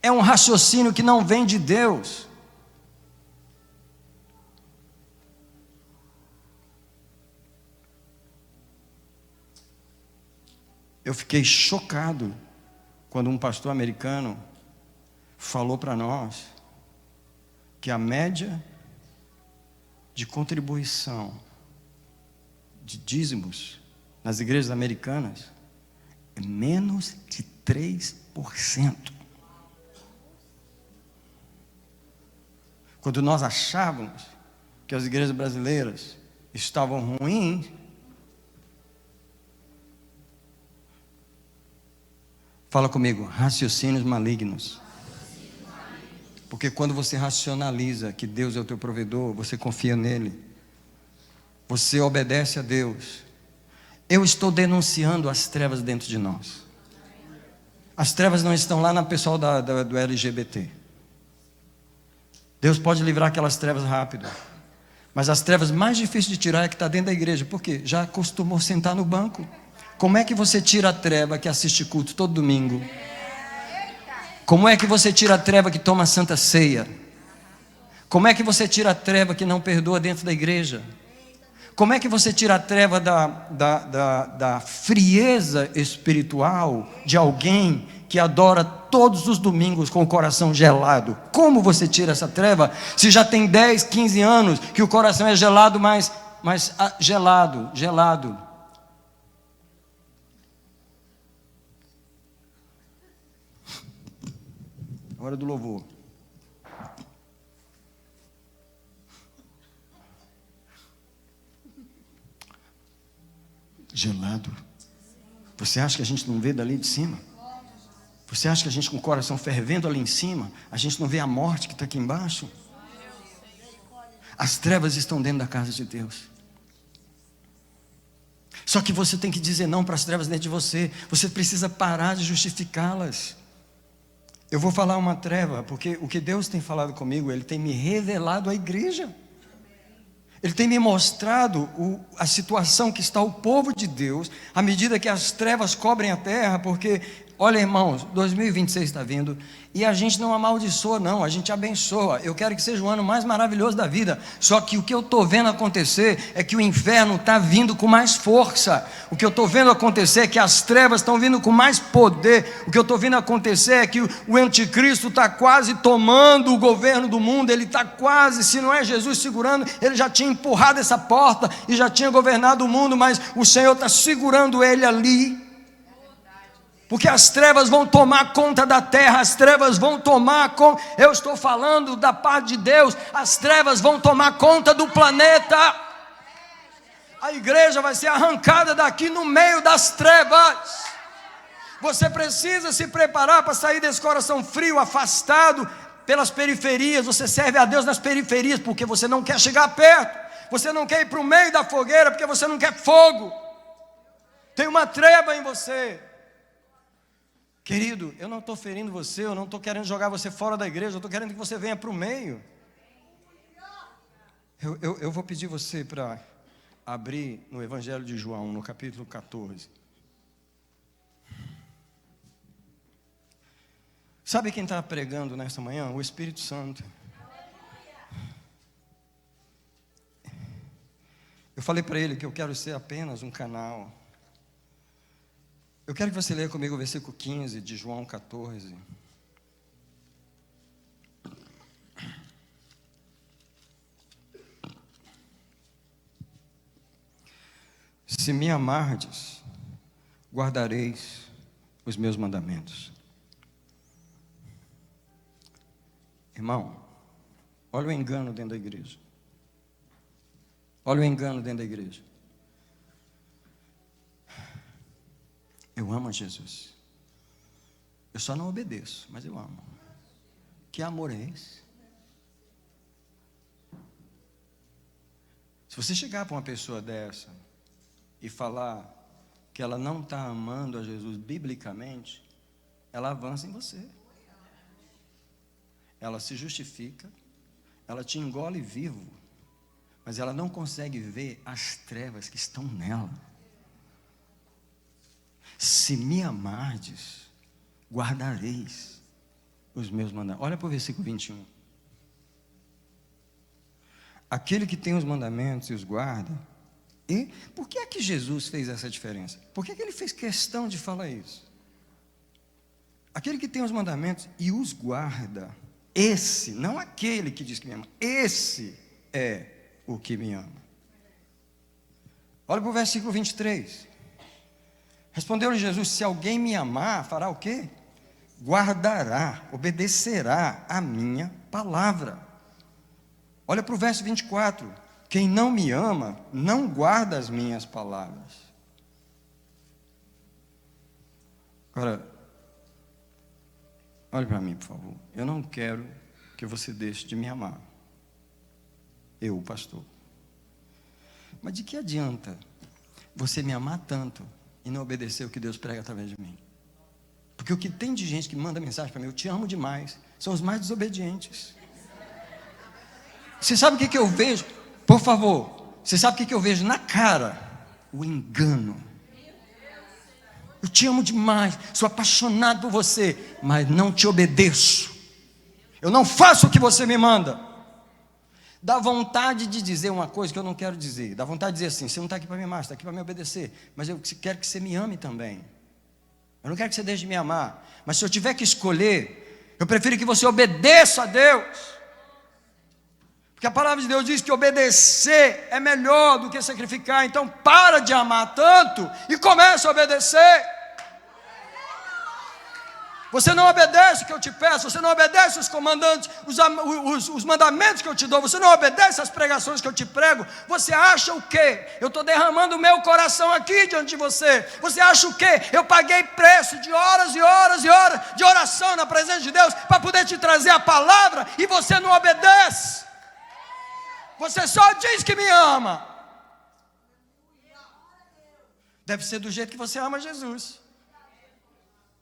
[SPEAKER 1] É um raciocínio que não vem de Deus. Eu fiquei chocado quando um pastor americano falou para nós que a média de contribuição de dízimos nas igrejas americanas é menos de 3%. Quando nós achávamos que as igrejas brasileiras estavam ruins, fala comigo, raciocínios malignos. Porque quando você racionaliza que Deus é o teu provedor, você confia nele, você obedece a Deus. Eu estou denunciando as trevas dentro de nós. As trevas não estão lá na pessoal do LGBT. Deus pode livrar aquelas trevas rápido. Mas as trevas mais difíceis de tirar é que está dentro da igreja. Por quê? Já acostumou sentar no banco. Como é que você tira a treva que assiste culto todo domingo? Como é que você tira a treva que toma a santa ceia? Como é que você tira a treva que não perdoa dentro da igreja? Como é que você tira a treva da frieza espiritual de alguém que adora todos os domingos com o coração gelado? Como você tira essa treva se já tem 10, 15 anos que o coração é gelado, mas gelado? Hora do louvor. Gelado. Você acha que a gente não vê dali de cima? Você acha que a gente com o coração fervendo ali em cima, a gente não vê a morte que está aqui embaixo? As trevas estão dentro da casa de Deus. Só que você tem que dizer não para as trevas dentro de você. Você precisa parar de justificá-las. Eu vou falar uma treva, porque o que Deus tem falado comigo, Ele tem me revelado a igreja. Ele tem me mostrado a situação que está o povo de Deus, à medida que as trevas cobrem a terra, porque, olha irmãos, 2026 está vindo, e a gente não amaldiçoa não, a gente abençoa. Eu quero que seja o ano mais maravilhoso da vida, só que o que eu estou vendo acontecer é que o inferno está vindo com mais força. O que eu estou vendo acontecer é que as trevas estão vindo com mais poder. O que eu estou vendo acontecer é que o anticristo está quase tomando o governo do mundo. Ele está quase, se não é Jesus segurando, ele já tinha empurrado essa porta e já tinha governado o mundo, mas o Senhor está segurando ele ali. Porque as trevas vão tomar conta da terra, as trevas vão tomar conta. Eu estou falando da parte de Deus, as trevas vão tomar conta do planeta. A igreja vai ser arrancada daqui no meio das trevas. Você precisa se preparar para sair desse coração frio, afastado pelas periferias. Você serve a Deus nas periferias porque você não quer chegar perto. Você não quer ir para o meio da fogueira porque você não quer fogo. Tem uma treva em você. Querido, eu não estou ferindo você, eu não estou querendo jogar você fora da igreja, eu estou querendo que você venha para o meio. Eu vou pedir você para abrir no Evangelho de João, no capítulo 14. Sabe quem está pregando nessa manhã? O Espírito Santo. Eu falei para ele que eu quero ser apenas um canal. Eu quero que você leia comigo o versículo 15 de João 14. Se me amardes, guardareis os meus mandamentos. Irmão, olha o engano dentro da igreja. Olha o engano dentro da igreja. Eu amo a Jesus. Eu só não obedeço, mas eu amo. Que amor é esse? Se você chegar para uma pessoa dessa e falar que ela não está amando a Jesus biblicamente, ela avança em você. Ela se justifica, ela te engole vivo, mas ela não consegue ver as trevas que estão nela. Se me amardes, guardareis os meus mandamentos. Olha para o versículo 21. Aquele que tem os mandamentos e os guarda. E por que é que Jesus fez essa diferença? Por que é que ele fez questão de falar isso? Aquele que tem os mandamentos e os guarda, esse, não aquele que diz que me ama, esse é o que me ama. Olha para o versículo 23. Respondeu-lhe Jesus: se alguém me amar, fará o quê? Guardará, obedecerá a minha palavra. Olha para o verso 24. Quem não me ama, não guarda as minhas palavras. Agora, olhe para mim, por favor. Eu não quero que você deixe de me amar. Eu, pastor. Mas de que adianta você me amar tanto e não obedecer o que Deus prega através de mim? Porque o que tem de gente que manda mensagem para mim, eu te amo demais, são os mais desobedientes. Você sabe o que eu vejo? Por favor, você sabe o que eu vejo na cara? O engano. Eu te amo demais, sou apaixonado por você, mas não te obedeço. Eu não faço o que você me manda. Dá vontade de dizer uma coisa que eu não quero dizer. Dá vontade de dizer assim: você não está aqui para me amar, você está aqui para me obedecer. Mas eu quero que você me ame também. Eu não quero que você deixe de me amar. Mas se eu tiver que escolher, eu prefiro que você obedeça a Deus. Porque a palavra de Deus diz que obedecer é melhor do que sacrificar. Então para de amar tanto e começa a obedecer. Você não obedece o que eu te peço, você não obedece os comandantes, os mandamentos que eu te dou, você não obedece as pregações que eu te prego. Você acha o quê? Eu estou derramando o meu coração aqui diante de você. Você acha o quê? Eu paguei preço de horas e horas e horas de oração na presença de Deus para poder te trazer a palavra e você não obedece. Você só diz que me ama. Deve ser do jeito que você ama Jesus.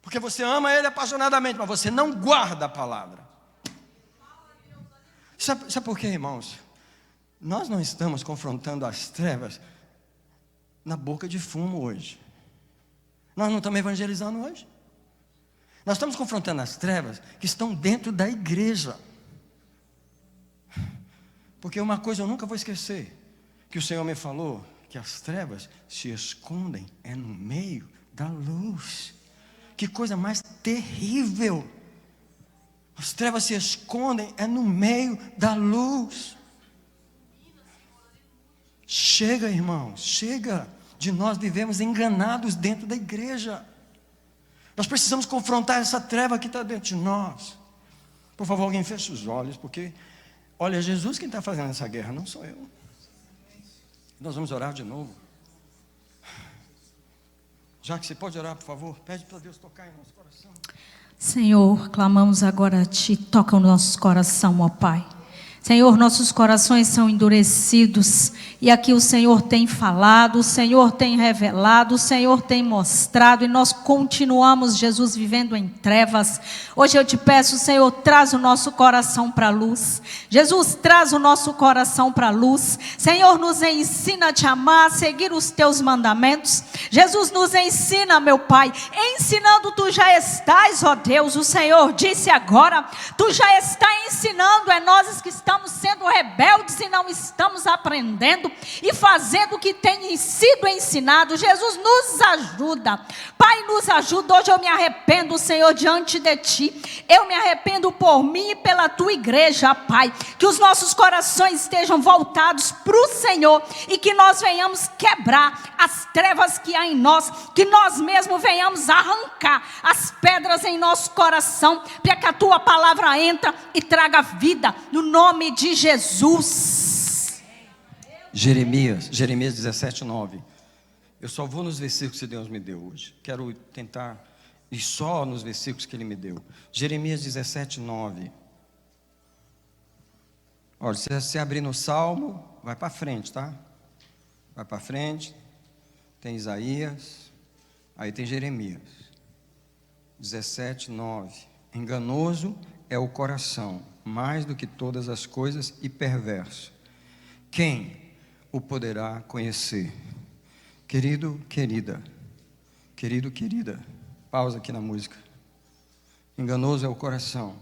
[SPEAKER 1] Porque você ama Ele apaixonadamente, mas você não guarda a palavra. Sabe por quê, irmãos? Nós não estamos confrontando as trevas na boca de fumo hoje. Nós não estamos evangelizando hoje. Nós estamos confrontando as trevas que estão dentro da igreja. Porque uma coisa eu nunca vou esquecer, que o Senhor me falou, que as trevas se escondem no meio da luz. Que coisa mais terrível. As trevas se escondem no meio da luz. Chega, irmãos, chega de nós vivemos enganados dentro da igreja. Nós precisamos confrontar essa treva que está dentro de nós. Por favor, alguém feche os olhos, porque olha, é Jesus quem está fazendo essa guerra, não sou eu. Nós vamos orar de novo. Já que você pode orar, por favor, pede para Deus tocar em nosso coração.
[SPEAKER 3] Senhor, clamamos agora a Ti, toca o nosso coração, ó Pai. Senhor, nossos corações são endurecidos e aqui o Senhor tem falado, o Senhor tem revelado, o Senhor tem mostrado e nós continuamos, Jesus, vivendo em trevas. Hoje eu te peço, Senhor, traz o nosso coração para a luz. Jesus, traz o nosso coração para a luz. Senhor, nos ensina a te amar, a seguir os teus mandamentos. Jesus, nos ensina, meu Pai, ensinando tu já estás, ó Deus. O Senhor disse agora, tu já está ensinando, nós que estamos sendo rebeldes e não estamos aprendendo e fazendo o que tem sido ensinado. Jesus, nos ajuda. Pai, nos ajuda. Hoje eu me arrependo, Senhor, diante de Ti. Eu me arrependo por mim e pela Tua igreja, Pai. Que os nossos corações estejam voltados para o Senhor e que nós venhamos quebrar as trevas que há em nós, que nós mesmos venhamos arrancar as pedras em nosso coração, para que a Tua palavra entre e traga vida, no nome de Jesus.
[SPEAKER 1] Jeremias 17:9. Eu só vou nos versículos que Deus me deu hoje. Quero tentar ir só nos versículos que Ele me deu. Jeremias 17:9. Olha, se você abrir no Salmo, vai para frente, tá? Vai para frente. Tem Isaías, aí tem Jeremias. 17:9. Enganoso é o coração, mais do que todas as coisas, e perverso. Quem o poderá conhecer? Querido, querida, querido, querida, pausa aqui na música. Enganoso é o coração.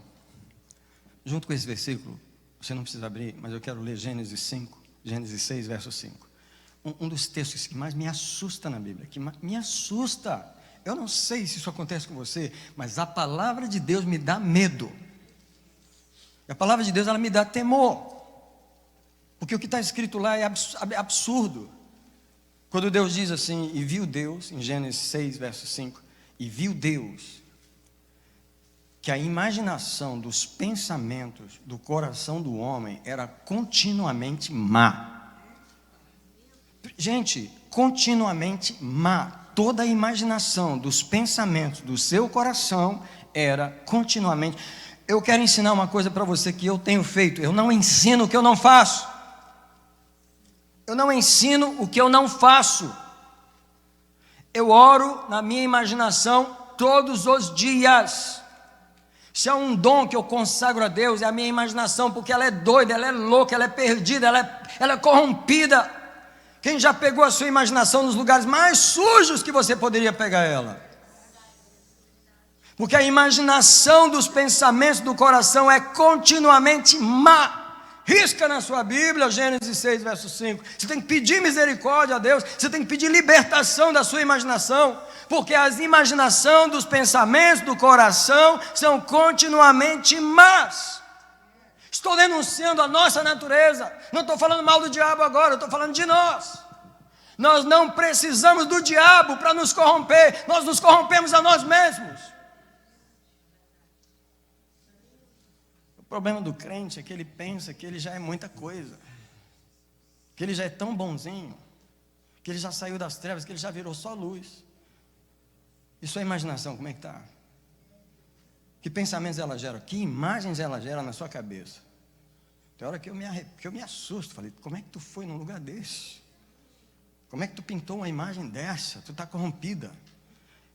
[SPEAKER 1] Junto com esse versículo, você não precisa abrir, mas eu quero ler Gênesis 5, Gênesis 6, verso 5. Um dos textos que mais me assusta na Bíblia, que me assusta. Eu não sei se isso acontece com você, mas a palavra de Deus me dá medo. E a palavra de Deus, ela me dá temor. Porque o que está escrito lá é absurdo. Quando Deus diz assim, e viu Deus, em Gênesis 6, verso 5, e viu Deus, que a imaginação dos pensamentos do coração do homem era continuamente má. Gente, continuamente má. Toda a imaginação dos pensamentos do seu coração era continuamente. Eu quero ensinar uma coisa para você que eu tenho feito. Eu não ensino o que eu não faço. Eu não ensino o que eu não faço. Eu oro na minha imaginação todos os dias. Se há um dom que eu consagro a Deus, é a minha imaginação, porque ela é doida, ela é louca, ela é perdida, ela é corrompida. Quem já pegou a sua imaginação nos lugares mais sujos que você poderia pegar ela? Porque a imaginação dos pensamentos do coração é continuamente má. Risca na sua Bíblia, Gênesis 6, verso 5. Você tem que pedir misericórdia a Deus, você tem que pedir libertação da sua imaginação, porque a imaginação dos pensamentos do coração são continuamente más. Estou denunciando a nossa natureza. Não estou falando mal do diabo agora, eu estou falando de nós. Nós não precisamos do diabo para nos corromper. Nós nos corrompemos a nós mesmos. O problema do crente é que ele pensa que ele já é muita coisa, que ele já é tão bonzinho, que ele já saiu das trevas, que ele já virou só luz. E sua imaginação, como é que está? Que pensamentos ela gera? Que imagens ela gera na sua cabeça? Tem hora que eu me assusto. Falei, como é que tu foi num lugar desse? Como é que tu pintou uma imagem dessa? Tu está corrompida.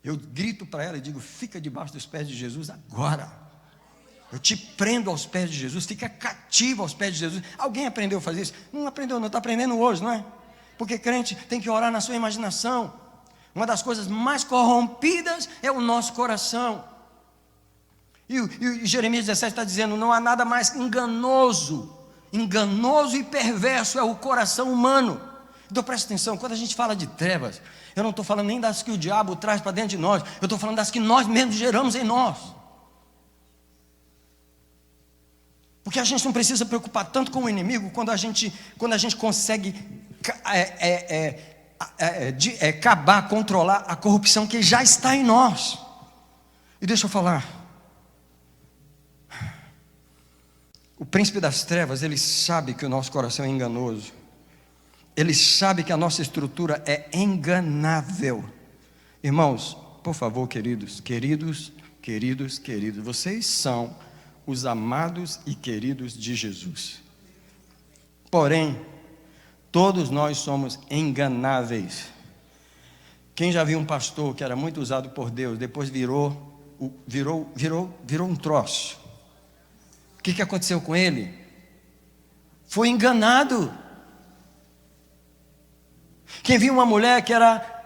[SPEAKER 1] Eu grito para ela e digo, fica debaixo dos pés de Jesus agora. Eu te prendo aos pés de Jesus, fica cativo aos pés de Jesus. Alguém aprendeu a fazer isso? Não aprendeu, não, está aprendendo hoje, não é? Porque crente tem que orar na sua imaginação. Uma das coisas mais corrompidas é o nosso coração. E Jeremias 17 está dizendo, não há nada mais enganoso e perverso é o coração humano. Então presta atenção, quando a gente fala de trevas, eu não estou falando nem das que o diabo traz para dentro de nós, eu estou falando das que nós mesmos geramos em nós. Porque a gente não precisa preocupar tanto com o inimigo quando a gente consegue acabar, controlar a corrupção que já está em nós. E deixa eu falar, o príncipe das trevas, ele sabe que o nosso coração é enganoso. Ele sabe que a nossa estrutura é enganável. Irmãos, por favor, queridos, vocês são os amados e queridos de Jesus. Porém, todos nós somos enganáveis. Quem já viu um pastor que era muito usado por Deus, depois virou um troço? O que aconteceu com ele? Foi enganado. Quem viu uma mulher que era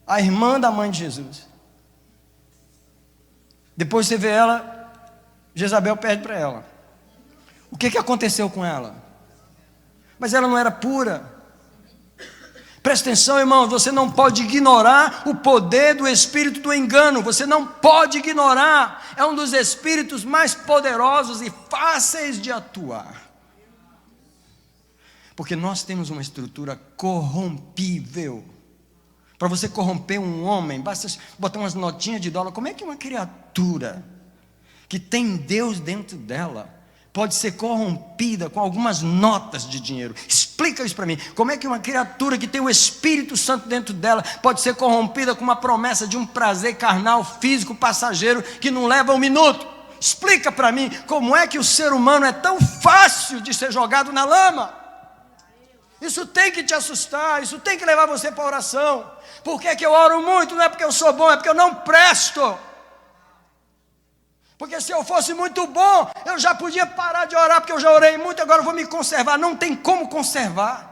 [SPEAKER 1] a irmã da mãe de Jesus, depois você vê ela, Jezabel pede para ela. O que aconteceu com ela? Mas ela não era pura. Presta atenção, irmão, você não pode ignorar o poder do espírito do engano. Você não pode ignorar. É um dos espíritos mais poderosos e fáceis de atuar. Porque nós temos uma estrutura corrompível. Para você corromper um homem, basta botar umas notinhas de dólar. Como é que uma criatura que tem Deus dentro dela pode ser corrompida com algumas notas de dinheiro? Explica isso para mim. Como é que uma criatura que tem o Espírito Santo dentro dela pode ser corrompida com uma promessa de um prazer carnal, físico, passageiro, que não leva um minuto? Explica para mim como é que o ser humano é tão fácil de ser jogado na lama. Isso tem que te assustar, isso tem que levar você para a oração. Por que eu oro muito? Não é porque eu sou bom, é porque eu não presto. Porque se eu fosse muito bom, eu já podia parar de orar, porque eu já orei muito, agora eu vou me conservar. Não tem como conservar.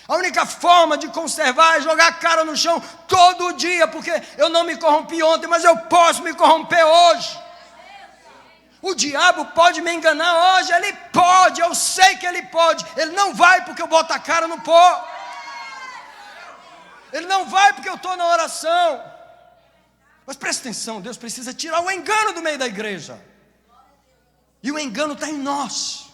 [SPEAKER 1] A única forma de conservar é jogar a cara no chão todo dia, porque eu não me corrompi ontem, mas eu posso me corromper hoje. O diabo pode me enganar hoje, ele pode, eu sei que ele pode. Ele não vai porque eu boto a cara no pó. Ele não vai porque eu estou na oração. Mas presta atenção, Deus precisa tirar o engano do meio da igreja. E o engano está em nós,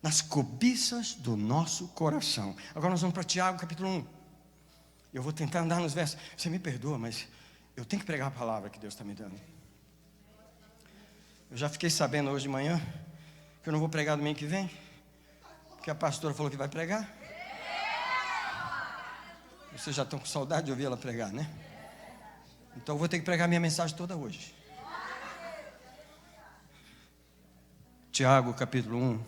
[SPEAKER 1] nas cobiças do nosso coração. Agora nós vamos para Tiago capítulo 1. Eu vou tentar andar nos versos. Você me perdoa, mas eu tenho que pregar a palavra que Deus está me dando. Eu já fiquei sabendo hoje de manhã que eu não vou pregar domingo que vem, porque a pastora falou que vai pregar. Vocês já estão com saudade de ouvir ela pregar, né? Então eu vou ter que pregar minha mensagem toda hoje. Tiago capítulo 1.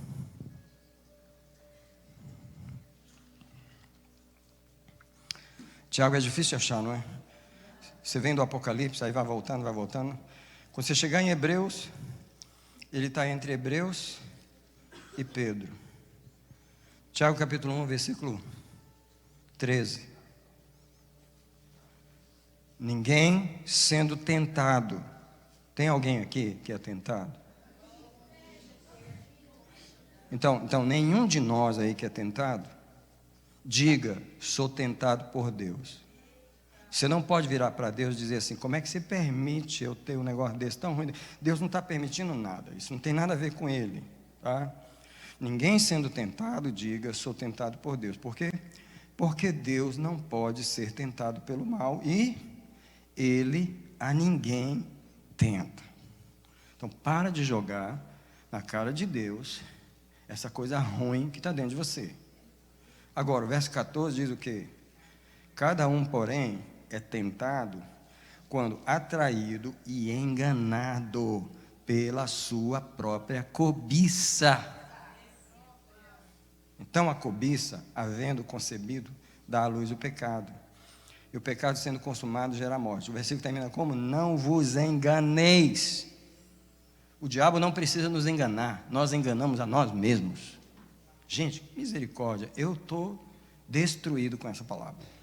[SPEAKER 1] Tiago é difícil de achar, não é? Você vem do Apocalipse, aí vai voltando, vai voltando. Quando você chegar em Hebreus, ele está entre Hebreus e Pedro. Tiago capítulo 1, versículo 13. Ninguém sendo tentado. Tem alguém aqui que é tentado? Então nenhum de nós aí que é tentado, diga, sou tentado por Deus. Você não pode virar para Deus e dizer assim, como é que você permite eu ter um negócio desse tão ruim? Deus não está permitindo nada, isso não tem nada a ver com Ele, tá? Ninguém sendo tentado, diga, sou tentado por Deus. Por quê? Porque Deus não pode ser tentado pelo mal e Ele a ninguém tenta. Então para de jogar na cara de Deus essa coisa ruim que está dentro de você. Agora, o verso 14 diz o quê? Cada um, porém, é tentado quando atraído e enganado pela sua própria cobiça. Então a cobiça, havendo concebido, dá à luz o pecado. E o pecado sendo consumado gera morte. O versículo termina como? Não vos enganeis. O diabo não precisa nos enganar, nós enganamos a nós mesmos. Gente, misericórdia, eu estou destruído com essa palavra.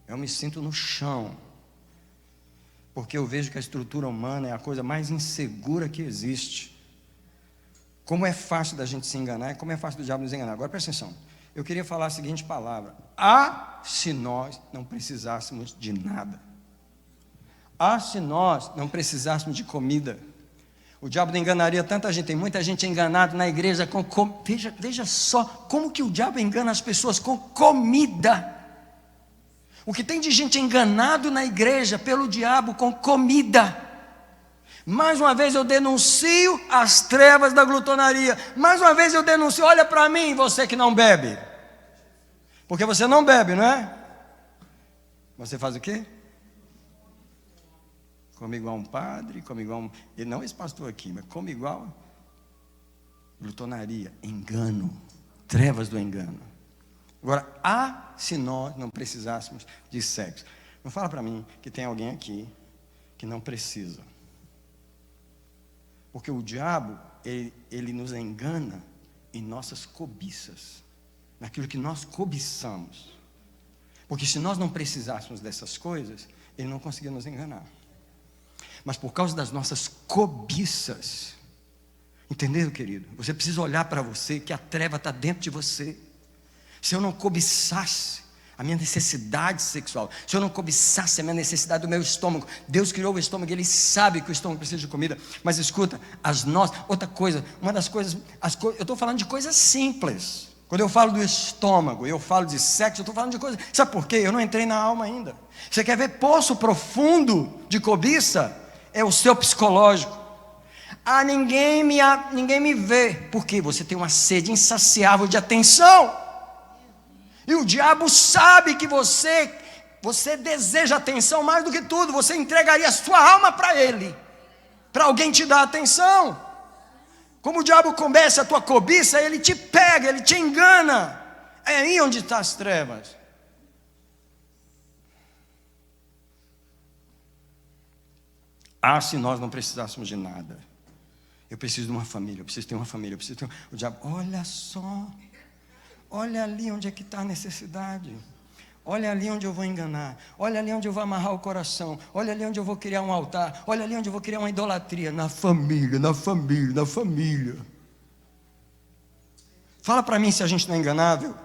[SPEAKER 1] Eu me sinto no chão, porque eu vejo que a estrutura humana é a coisa mais insegura que existe. Como é fácil da gente se enganar e como é fácil do diabo nos enganar. Agora presta atenção, eu queria falar a seguinte palavra: se nós não precisássemos de nada. Se nós não precisássemos de comida. O diabo não enganaria tanta gente, tem muita gente enganada na igreja com veja só como que o diabo engana as pessoas com comida. O que tem de gente enganado na igreja pelo diabo com comida. Mais uma vez eu denuncio as trevas da glutonaria. Mais uma vez eu denuncio, olha para mim, você que não bebe. Porque você não bebe, não é? Você faz o quê? Come igual um padre, come igual ele não é esse pastor aqui, mas come igual glutonaria, engano, trevas do engano. Agora, se nós não precisássemos de sexo. Não fala para mim que tem alguém aqui que não precisa. Porque o diabo, ele nos engana em nossas cobiças, naquilo que nós cobiçamos. Porque se nós não precisássemos dessas coisas, ele não conseguia nos enganar. Mas por causa das nossas cobiças, entendeu, querido? Você precisa olhar para você, que a treva está dentro de você. Se eu não cobiçasse a minha necessidade sexual, se eu não cobiçasse a minha necessidade do meu estômago, Deus criou o estômago, Ele sabe que o estômago precisa de comida. Mas escuta, outra coisa, uma das coisas, eu estou falando de coisas simples. Quando eu falo do estômago, eu falo de sexo, eu estou falando de coisas, sabe por quê? Eu não entrei na alma ainda. Você quer ver poço profundo de cobiça? É o seu psicológico. Ninguém me vê, porque você tem uma sede insaciável de atenção. E o diabo sabe que você deseja atenção mais do que tudo. Você entregaria a sua alma para ele, para alguém te dar atenção. Como o diabo começa a tua cobiça, ele te pega, ele te engana. É aí onde estão as trevas. Ah, se nós não precisássemos de nada. Eu preciso de uma família, eu preciso ter uma família, eu preciso ter o diabo, olha só, olha ali onde é que está a necessidade. Olha ali onde eu vou enganar. Olha ali onde eu vou amarrar o coração. Olha ali onde eu vou criar um altar. Olha ali onde eu vou criar uma idolatria. Na família, na família, na família. Fala para mim se a gente não é enganável.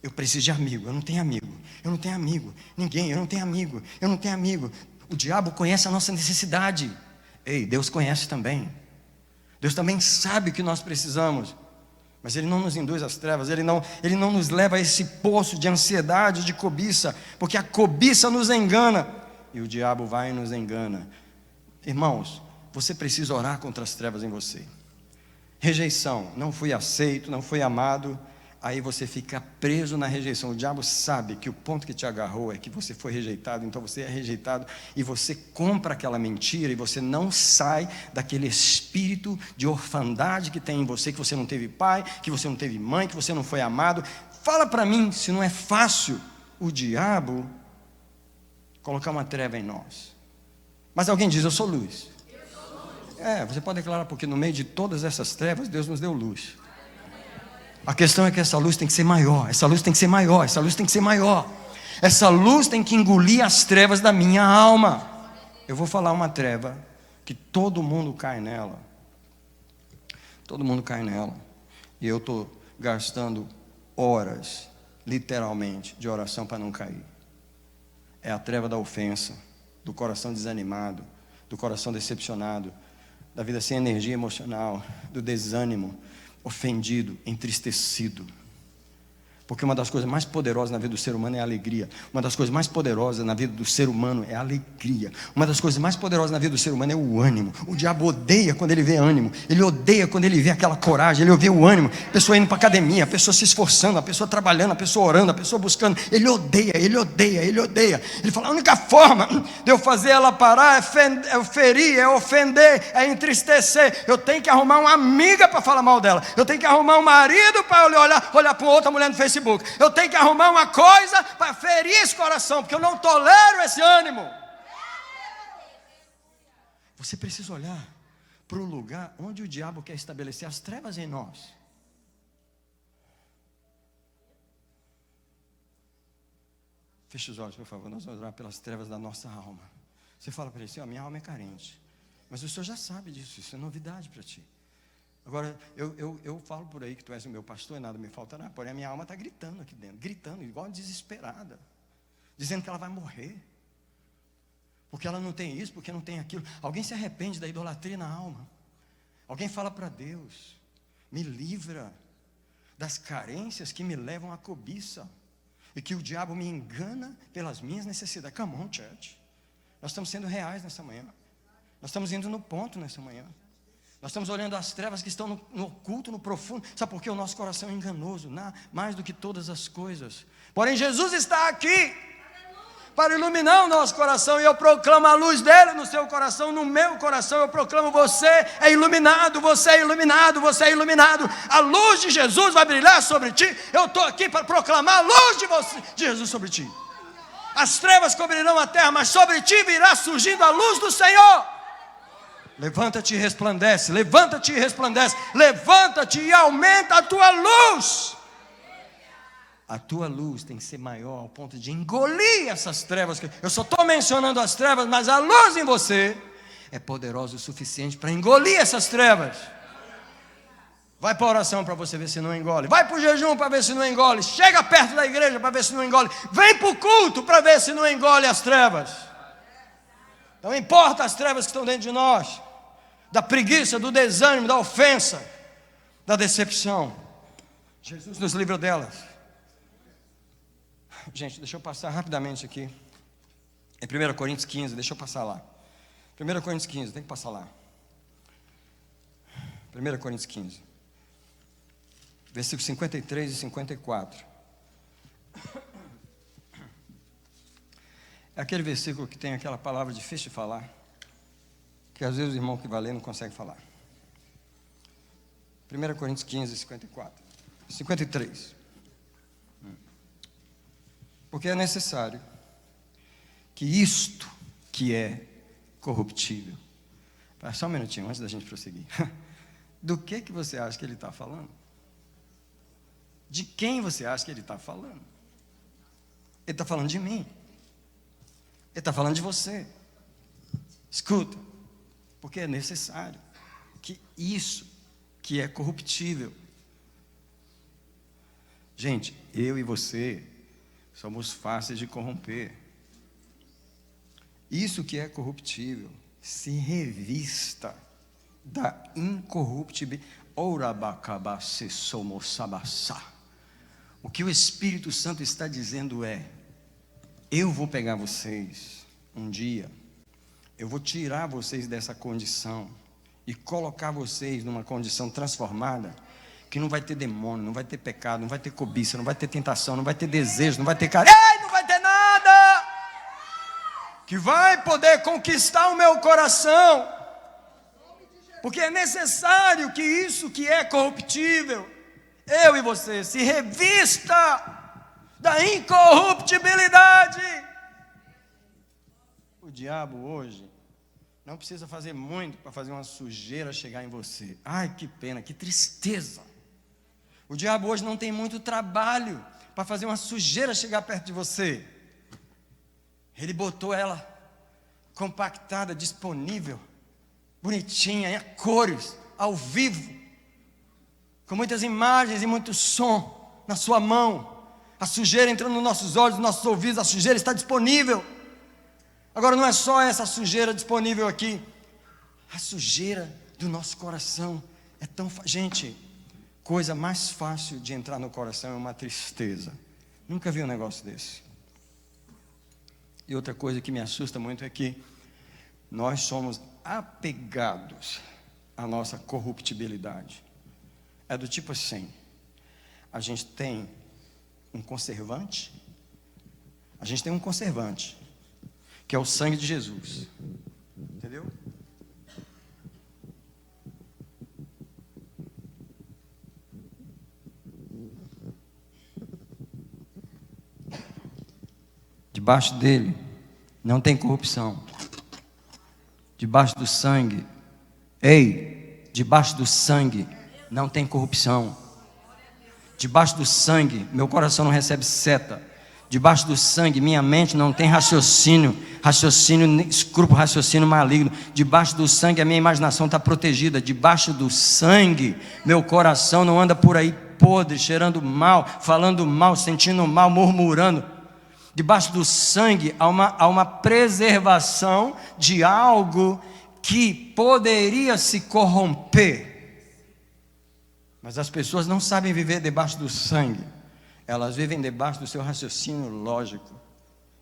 [SPEAKER 1] Eu preciso de amigo, eu não tenho amigo. Eu não tenho amigo. Ninguém, eu não tenho amigo. Eu não tenho amigo. O diabo conhece a nossa necessidade. Ei, Deus conhece também. Deus também sabe o que nós precisamos. Mas Ele não nos induz às trevas, Ele não nos leva a esse poço de ansiedade, de cobiça, porque a cobiça nos engana, e o diabo vai e nos engana. Irmãos, você precisa orar contra as trevas em você. Rejeição, não fui aceito, não fui amado, aí você fica preso na rejeição. O diabo sabe que o ponto que te agarrou é que você foi rejeitado, então você é rejeitado e você compra aquela mentira e você não sai daquele espírito de orfandade que tem em você, que você não teve pai, que você não teve mãe, que você não foi amado. Fala para mim se não é fácil o diabo colocar uma treva em nós. Mas alguém diz, eu sou luz. Você pode declarar, porque no meio de todas essas trevas Deus nos deu luz. A questão é que essa luz tem que ser maior, essa luz tem que ser maior, essa luz tem que ser maior. Essa luz tem que engolir as trevas da minha alma. Eu vou falar uma treva que todo mundo cai nela. Todo mundo cai nela. E eu estou gastando horas, literalmente, de oração para não cair. É a treva da ofensa, do coração desanimado, do coração decepcionado, da vida sem energia emocional, do desânimo, ofendido, entristecido. Porque uma das coisas mais poderosas na vida do ser humano é a alegria. Uma das coisas mais poderosas na vida do ser humano é a alegria. Uma das coisas mais poderosas na vida do ser humano é o ânimo. O diabo odeia quando ele vê ânimo. Ele odeia quando ele vê aquela coragem. Ele vê o ânimo. A pessoa indo para a academia, a pessoa se esforçando, a pessoa trabalhando, a pessoa orando, a pessoa buscando. Ele odeia, ele odeia, ele odeia. Ele fala, a única forma de eu fazer ela parar é ferir, é ofender, é entristecer. Eu tenho que arrumar uma amiga para falar mal dela. Eu tenho que arrumar um marido para olhar para outra mulher no Facebook. Eu tenho que arrumar uma coisa para ferir esse coração, porque eu não tolero esse ânimo. Você precisa olhar para o lugar onde o diabo quer estabelecer as trevas em nós. Feche os olhos, por favor. Nós vamos orar pelas trevas da nossa alma. Você fala para ele assim, minha alma é carente. Mas o Senhor já sabe disso, isso é novidade para ti. Agora, eu falo por aí que tu és o meu pastor e nada me faltará. Porém, a minha alma está gritando aqui dentro. Gritando, igual desesperada. Dizendo que ela vai morrer. Porque ela não tem isso, porque não tem aquilo. Alguém se arrepende da idolatria na alma. Alguém fala para Deus, me livra das carências que me levam à cobiça. E que o diabo me engana pelas minhas necessidades. Come on, church. Nós estamos sendo reais nessa manhã. Nós estamos indo no ponto nessa manhã. Nós estamos olhando as trevas que estão no oculto, no profundo. Sabe por quê? O nosso coração é enganoso, mais do que todas as coisas. Porém, Jesus está aqui para iluminar o nosso coração. E eu proclamo a luz dele no seu coração, no meu coração. Eu proclamo, você é iluminado, você é iluminado, você é iluminado. A luz de Jesus vai brilhar sobre ti. Eu estou aqui para proclamar a luz de Jesus sobre ti. As trevas cobrirão a terra, mas sobre ti virá surgindo a luz do Senhor. Levanta-te e resplandece, levanta-te e resplandece, levanta-te e aumenta a tua luz. A tua luz tem que ser maior ao ponto de engolir essas trevas. Eu só estou mencionando as trevas, mas a luz em você é poderosa o suficiente para engolir essas trevas. Vai para a oração para você ver se não engole. Vai para o jejum para ver se não engole. Chega perto da igreja para ver se não engole. Vem para o culto para ver se não engole as trevas. Não importa as trevas que estão dentro de nós. Da preguiça, do desânimo, da ofensa, da decepção. Jesus nos livra delas. Gente, deixa eu passar rapidamente aqui. É 1 Coríntios 15, deixa eu passar lá. 1 Coríntios 15, tem que passar lá. 1 Coríntios 15. Versículos 53 e 54. É aquele versículo que tem aquela palavra difícil de falar, que às vezes o irmão que vai ler não consegue falar. 1 Coríntios 15, 54. 53. Porque é necessário que que é corruptível. Só um minutinho, antes da gente prosseguir. Do que você acha que ele está falando? De quem você acha que ele está falando? Ele está falando de mim. Ele está falando de você. Escuta, porque é necessário que isso que é corruptível. Gente, eu e você somos fáceis de corromper. Isso que é corruptível, se revista da incorruptibilidade. O que o Espírito Santo está dizendo é: eu vou pegar vocês um dia, eu vou tirar vocês dessa condição e colocar vocês numa condição transformada, que não vai ter demônio, não vai ter pecado, não vai ter cobiça, não vai ter tentação, não vai ter desejo, não vai ter não vai ter nada que vai poder conquistar o meu coração, porque é necessário que isso que é corruptível, eu e você, se revista da incorruptibilidade. O diabo hoje não precisa fazer muito para fazer uma sujeira chegar em você. Ai, que pena, que tristeza. O diabo hoje não tem muito trabalho para fazer uma sujeira chegar perto de você. Ele botou ela compactada, disponível, bonitinha, em cores, ao vivo, com muitas imagens e muito som na sua mão. A sujeira entrando nos nossos olhos, nos nossos ouvidos, a sujeira está disponível. Agora não é só essa sujeira disponível aqui, a sujeira do nosso coração é tão gente, coisa mais fácil de entrar no coração é uma tristeza. Nunca vi um negócio desse. E outra coisa que me assusta muito é que nós somos apegados à nossa corruptibilidade. É do tipo assim: a gente tem um conservante, que é o sangue de Jesus, entendeu? Debaixo dele não tem corrupção. Debaixo do sangue, debaixo do sangue não tem corrupção. Debaixo do sangue, meu coração não recebe seta. Debaixo do sangue, minha mente não tem raciocínio escrúpulo, raciocínio maligno. Debaixo do sangue, a minha imaginação está protegida. Debaixo do sangue, meu coração não anda por aí podre, cheirando mal, falando mal, sentindo mal, murmurando. Debaixo do sangue há uma preservação de algo que poderia se corromper. Mas as pessoas não sabem viver debaixo do sangue. Elas vivem debaixo do seu raciocínio lógico.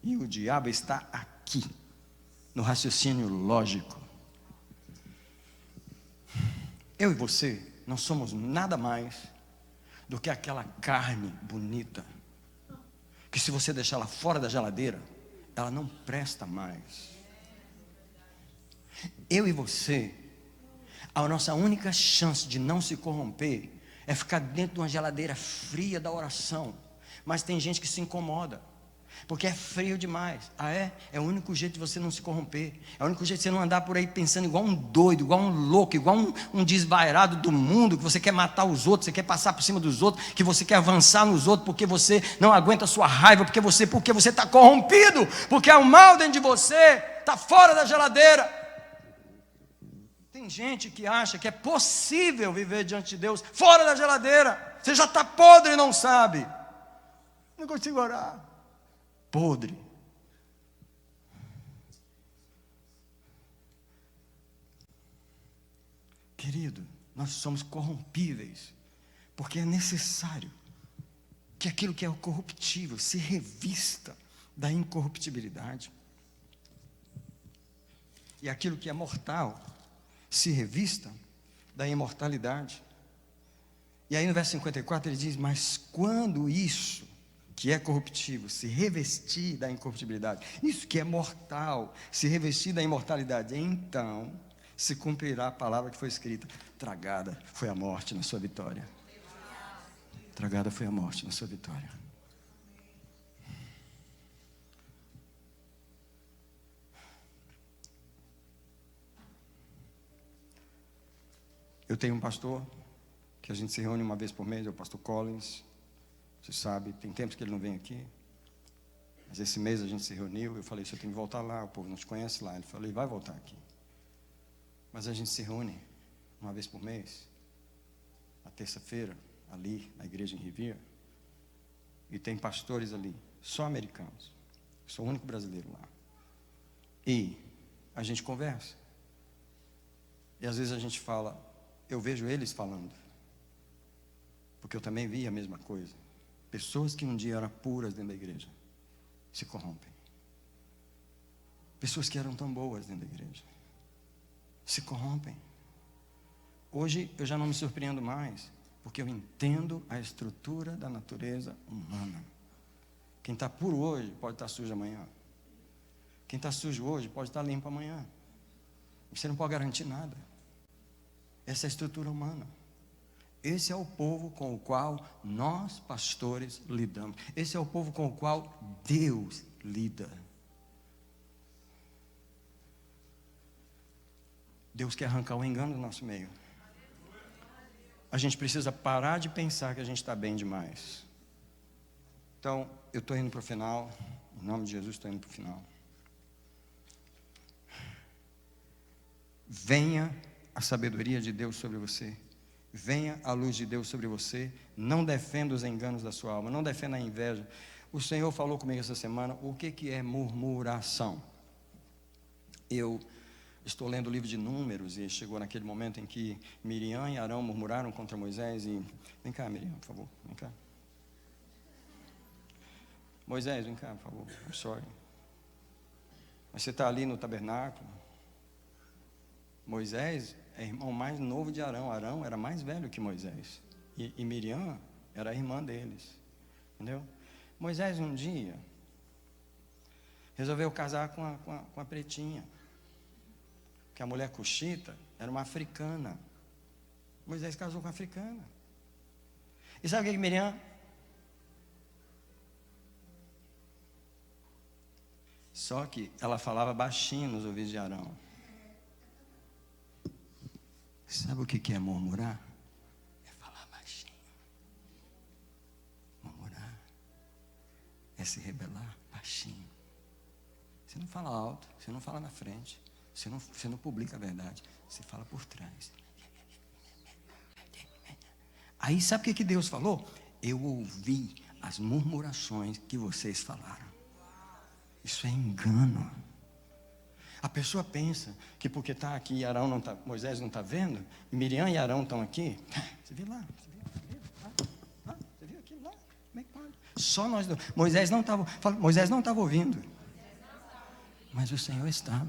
[SPEAKER 1] E o diabo está aqui, no raciocínio lógico. Eu e você não somos nada mais do que aquela carne bonita, que se você deixar ela fora da geladeira, ela não presta mais. Eu e você, a nossa única chance de não se corromper é ficar dentro de uma geladeira fria da oração. Mas tem gente que se incomoda, porque é frio demais. É o único jeito de você não se corromper. É o único jeito de você não andar por aí pensando igual um doido, igual um louco, igual um desvairado do mundo, que você quer matar os outros, você quer passar por cima dos outros, que você quer avançar nos outros, porque você não aguenta a sua raiva, porque você está corrompido, porque o mal dentro de você está fora da geladeira. Tem gente que acha que é possível viver diante de Deus fora da geladeira. Você já está podre e não sabe. Não consigo orar. Podre. Querido, nós somos corrompíveis, porque é necessário que aquilo que é corruptível se revista da incorruptibilidade, e aquilo que é mortal se revista da imortalidade. E aí no verso 54 ele diz: mas quando isso que é corruptível se revestir da incorruptibilidade, isso que é mortal se revestir da imortalidade, então se cumprirá a palavra que foi escrita: tragada foi a morte na sua vitória. Tragada foi a morte na sua vitória. Eu tenho um pastor que a gente se reúne uma vez por mês, é o pastor Collins. Você sabe, tem tempos que ele não vem aqui. Mas esse mês a gente se reuniu, eu falei, você tem que voltar lá, o povo não te conhece lá. Ele falou, ele vai voltar aqui. Mas a gente se reúne uma vez por mês, na terça-feira, ali na igreja em Riviera. E tem pastores ali, só americanos. Eu sou o único brasileiro lá. E a gente conversa. E às vezes a gente fala, eu vejo eles falando. Porque eu também vi a mesma coisa. Pessoas que um dia eram puras dentro da igreja se corrompem. Pessoas que eram tão boas dentro da igreja se corrompem. Hoje eu já não me surpreendo mais, porque eu entendo a estrutura da natureza humana. Quem está puro hoje pode estar sujo amanhã. Quem está sujo hoje pode estar limpo amanhã. Você não pode garantir nada. Essa é a estrutura humana. Esse é o povo com o qual nós, pastores, lidamos. Esse é o povo com o qual Deus lida. Deus quer arrancar o engano do nosso meio. A gente precisa parar de pensar que a gente está bem demais. Então, eu estou indo para o final. Em nome de Jesus, estou indo para o final. Venha a sabedoria de Deus sobre você. Venha a luz de Deus sobre você. Não defenda os enganos da sua alma. Não defenda a inveja. O Senhor falou comigo essa semana o que é murmuração. Eu estou lendo o livro de Números e chegou naquele momento em que Miriam e Arão murmuraram contra Moisés e... Vem cá, Miriam, por favor, vem cá. Moisés, vem cá, por favor, I'm sorry. Mas você está ali no tabernáculo. Moisés é irmão mais novo de Arão. Arão era mais velho que Moisés. E Miriam era a irmã deles. Entendeu? Moisés um dia resolveu casar com a pretinha. Que a mulher cuxita era uma africana. Moisés casou com a africana. E sabe o que Miriam? Só que ela falava baixinho nos ouvidos de Arão. Sabe o que é murmurar? É falar baixinho. Murmurar é se rebelar baixinho. Você não fala alto, você não fala na frente. Você não publica a verdade, você fala por trás. Aí sabe o que Deus falou? Eu ouvi as murmurações que vocês falaram. Isso é engano. A pessoa pensa que porque está aqui e Arão não tá, Moisés não está vendo, Miriam e Arão estão aqui. Você viu lá? Você viu aquilo lá? Como é que pode? Só nós dois. Moisés não estava ouvindo. Mas o Senhor estava.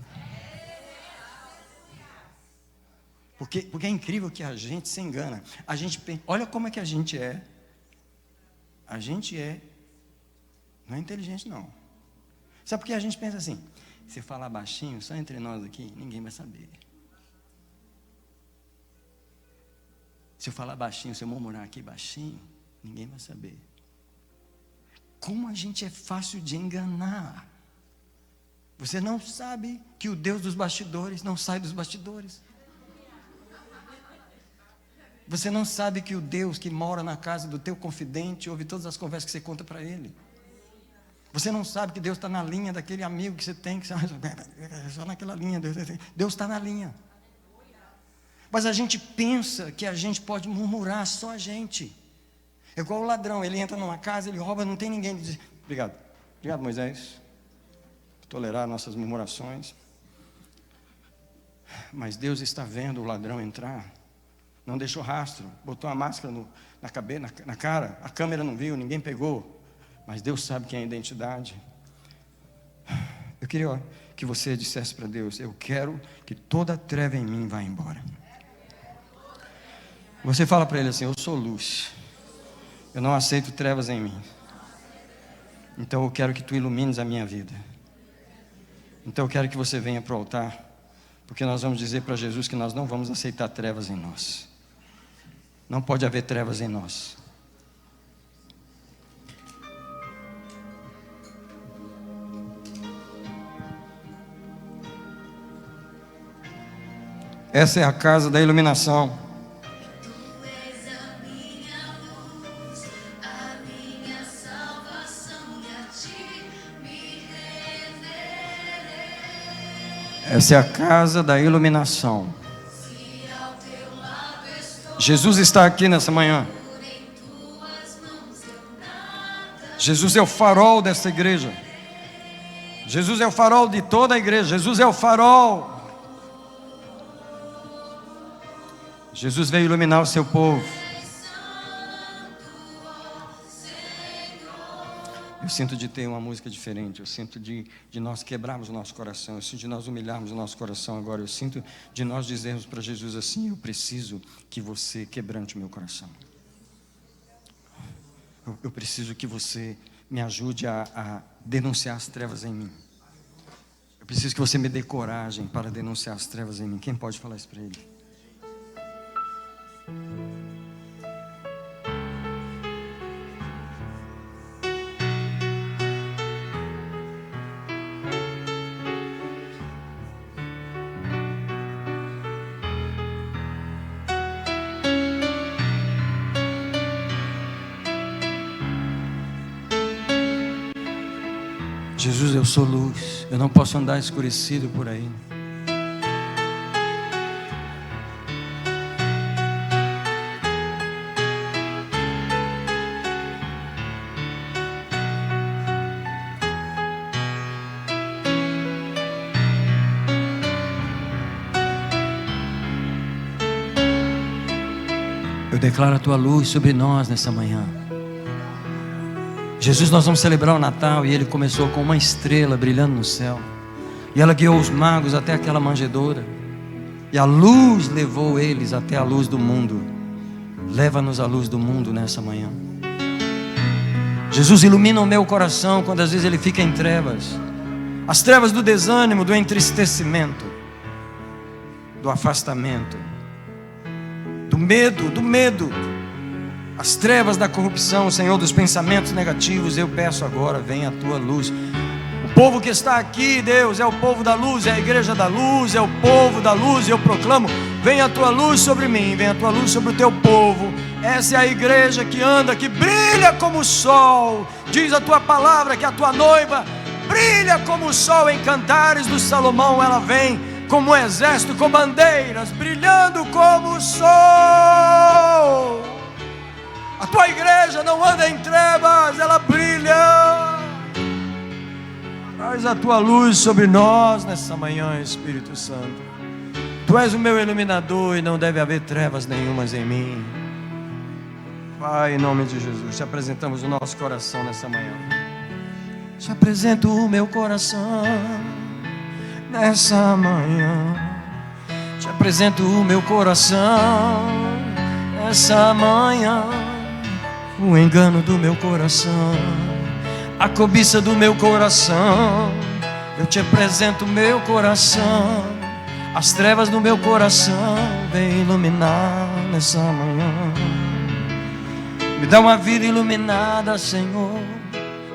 [SPEAKER 1] Porque é incrível que a gente se engana. Olha como é que a gente é. A gente não é inteligente não. Sabe por que a gente pensa assim? Se falar baixinho, só entre nós aqui, ninguém vai saber. Se eu falar baixinho, se eu murmurar aqui baixinho, ninguém vai saber. Como a gente é fácil de enganar. Você não sabe que o Deus dos bastidores não sai dos bastidores. Você não sabe que o Deus que mora na casa do teu confidente ouve todas as conversas que você conta para ele. Você não sabe que Deus está na linha daquele amigo que você tem, que você, só naquela linha. Deus está na linha. Mas a gente pensa que a gente pode murmurar, só a gente. É igual o ladrão, ele entra numa casa, ele rouba, não tem ninguém. Ele diz, obrigado, Moisés, por tolerar nossas murmurações. Mas Deus está vendo o ladrão entrar. Não deixou rastro, botou a máscara na cabeça, na cara, a câmera não viu, ninguém pegou. Mas Deus sabe quem é a identidade. Eu queria que você dissesse para Deus, eu quero que toda treva em mim vá embora. Você fala para ele assim, eu sou luz. Eu não aceito trevas em mim. Então eu quero que tu ilumines a minha vida. Então eu quero que você venha para o altar. Porque nós vamos dizer para Jesus que nós não vamos aceitar trevas em nós. Não pode haver trevas em nós. Essa é a casa da iluminação. Essa é a casa da iluminação. Jesus está aqui nessa manhã. Jesus é o farol dessa igreja. Jesus é o farol de toda a igreja. Jesus é o farol. Jesus veio iluminar o seu povo. Eu sinto de ter uma música diferente. Eu sinto de nós quebrarmos o nosso coração. Eu sinto de nós humilharmos o nosso coração agora. Eu sinto de nós dizermos para Jesus assim: eu preciso que você quebrante o meu coração. Eu preciso que você me ajude a denunciar as trevas em mim. Eu preciso que você me dê coragem para denunciar as trevas em mim. Quem pode falar isso para ele? Jesus, eu sou luz, eu não posso andar escurecido por aí. Eu declaro a tua luz sobre nós nessa manhã. Jesus, nós vamos celebrar o Natal e ele começou com uma estrela brilhando no céu. E ela guiou os magos até aquela manjedoura. E a luz levou eles até a luz do mundo. Leva-nos à luz do mundo nessa manhã. Jesus, ilumina o meu coração quando às vezes ele fica em trevas. As trevas do desânimo, do entristecimento, do afastamento, do medo. As trevas da corrupção, Senhor, dos pensamentos negativos, eu peço agora, venha a tua luz. O povo que está aqui, Deus, é o povo da luz, é a igreja da luz, é o povo da luz, e eu proclamo, venha a tua luz sobre mim, venha a tua luz sobre o teu povo. Essa é a igreja que anda, que brilha como o sol. Diz a tua palavra que a tua noiva brilha como o sol. Em Cantares do Salomão ela vem como um exército com bandeiras, brilhando como o sol. A tua igreja não anda em trevas, ela brilha. Traz a tua luz sobre nós nessa manhã, Espírito Santo. Tu és o meu iluminador e não deve haver trevas nenhumas em mim. Pai, em nome de Jesus, te apresentamos o nosso coração nessa manhã. Te apresento o meu coração nessa manhã. Te apresento o meu coração nessa manhã. O engano do meu coração, a cobiça do meu coração. Eu te apresento o meu coração, as trevas do meu coração. Vem iluminar nessa manhã. Me dá uma vida iluminada, Senhor.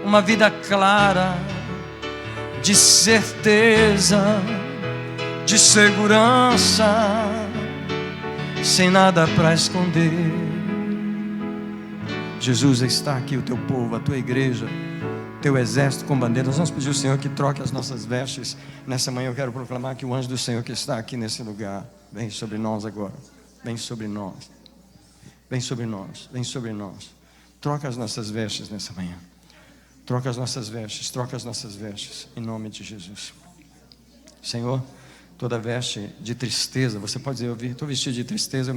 [SPEAKER 1] Uma vida clara, de certeza, de segurança, sem nada para esconder. Jesus, está aqui o teu povo, a tua igreja, teu exército com bandeiras. Nós vamos pedir ao Senhor que troque as nossas vestes. Nessa manhã eu quero proclamar que o anjo do Senhor que está aqui nesse lugar vem sobre nós agora. Vem sobre nós. Vem sobre nós. Vem sobre nós. Troca as nossas vestes nessa manhã. Troca as nossas vestes. Troca as nossas vestes. Em nome de Jesus. Senhor, toda veste de tristeza, você pode dizer, eu estou vestido de tristeza,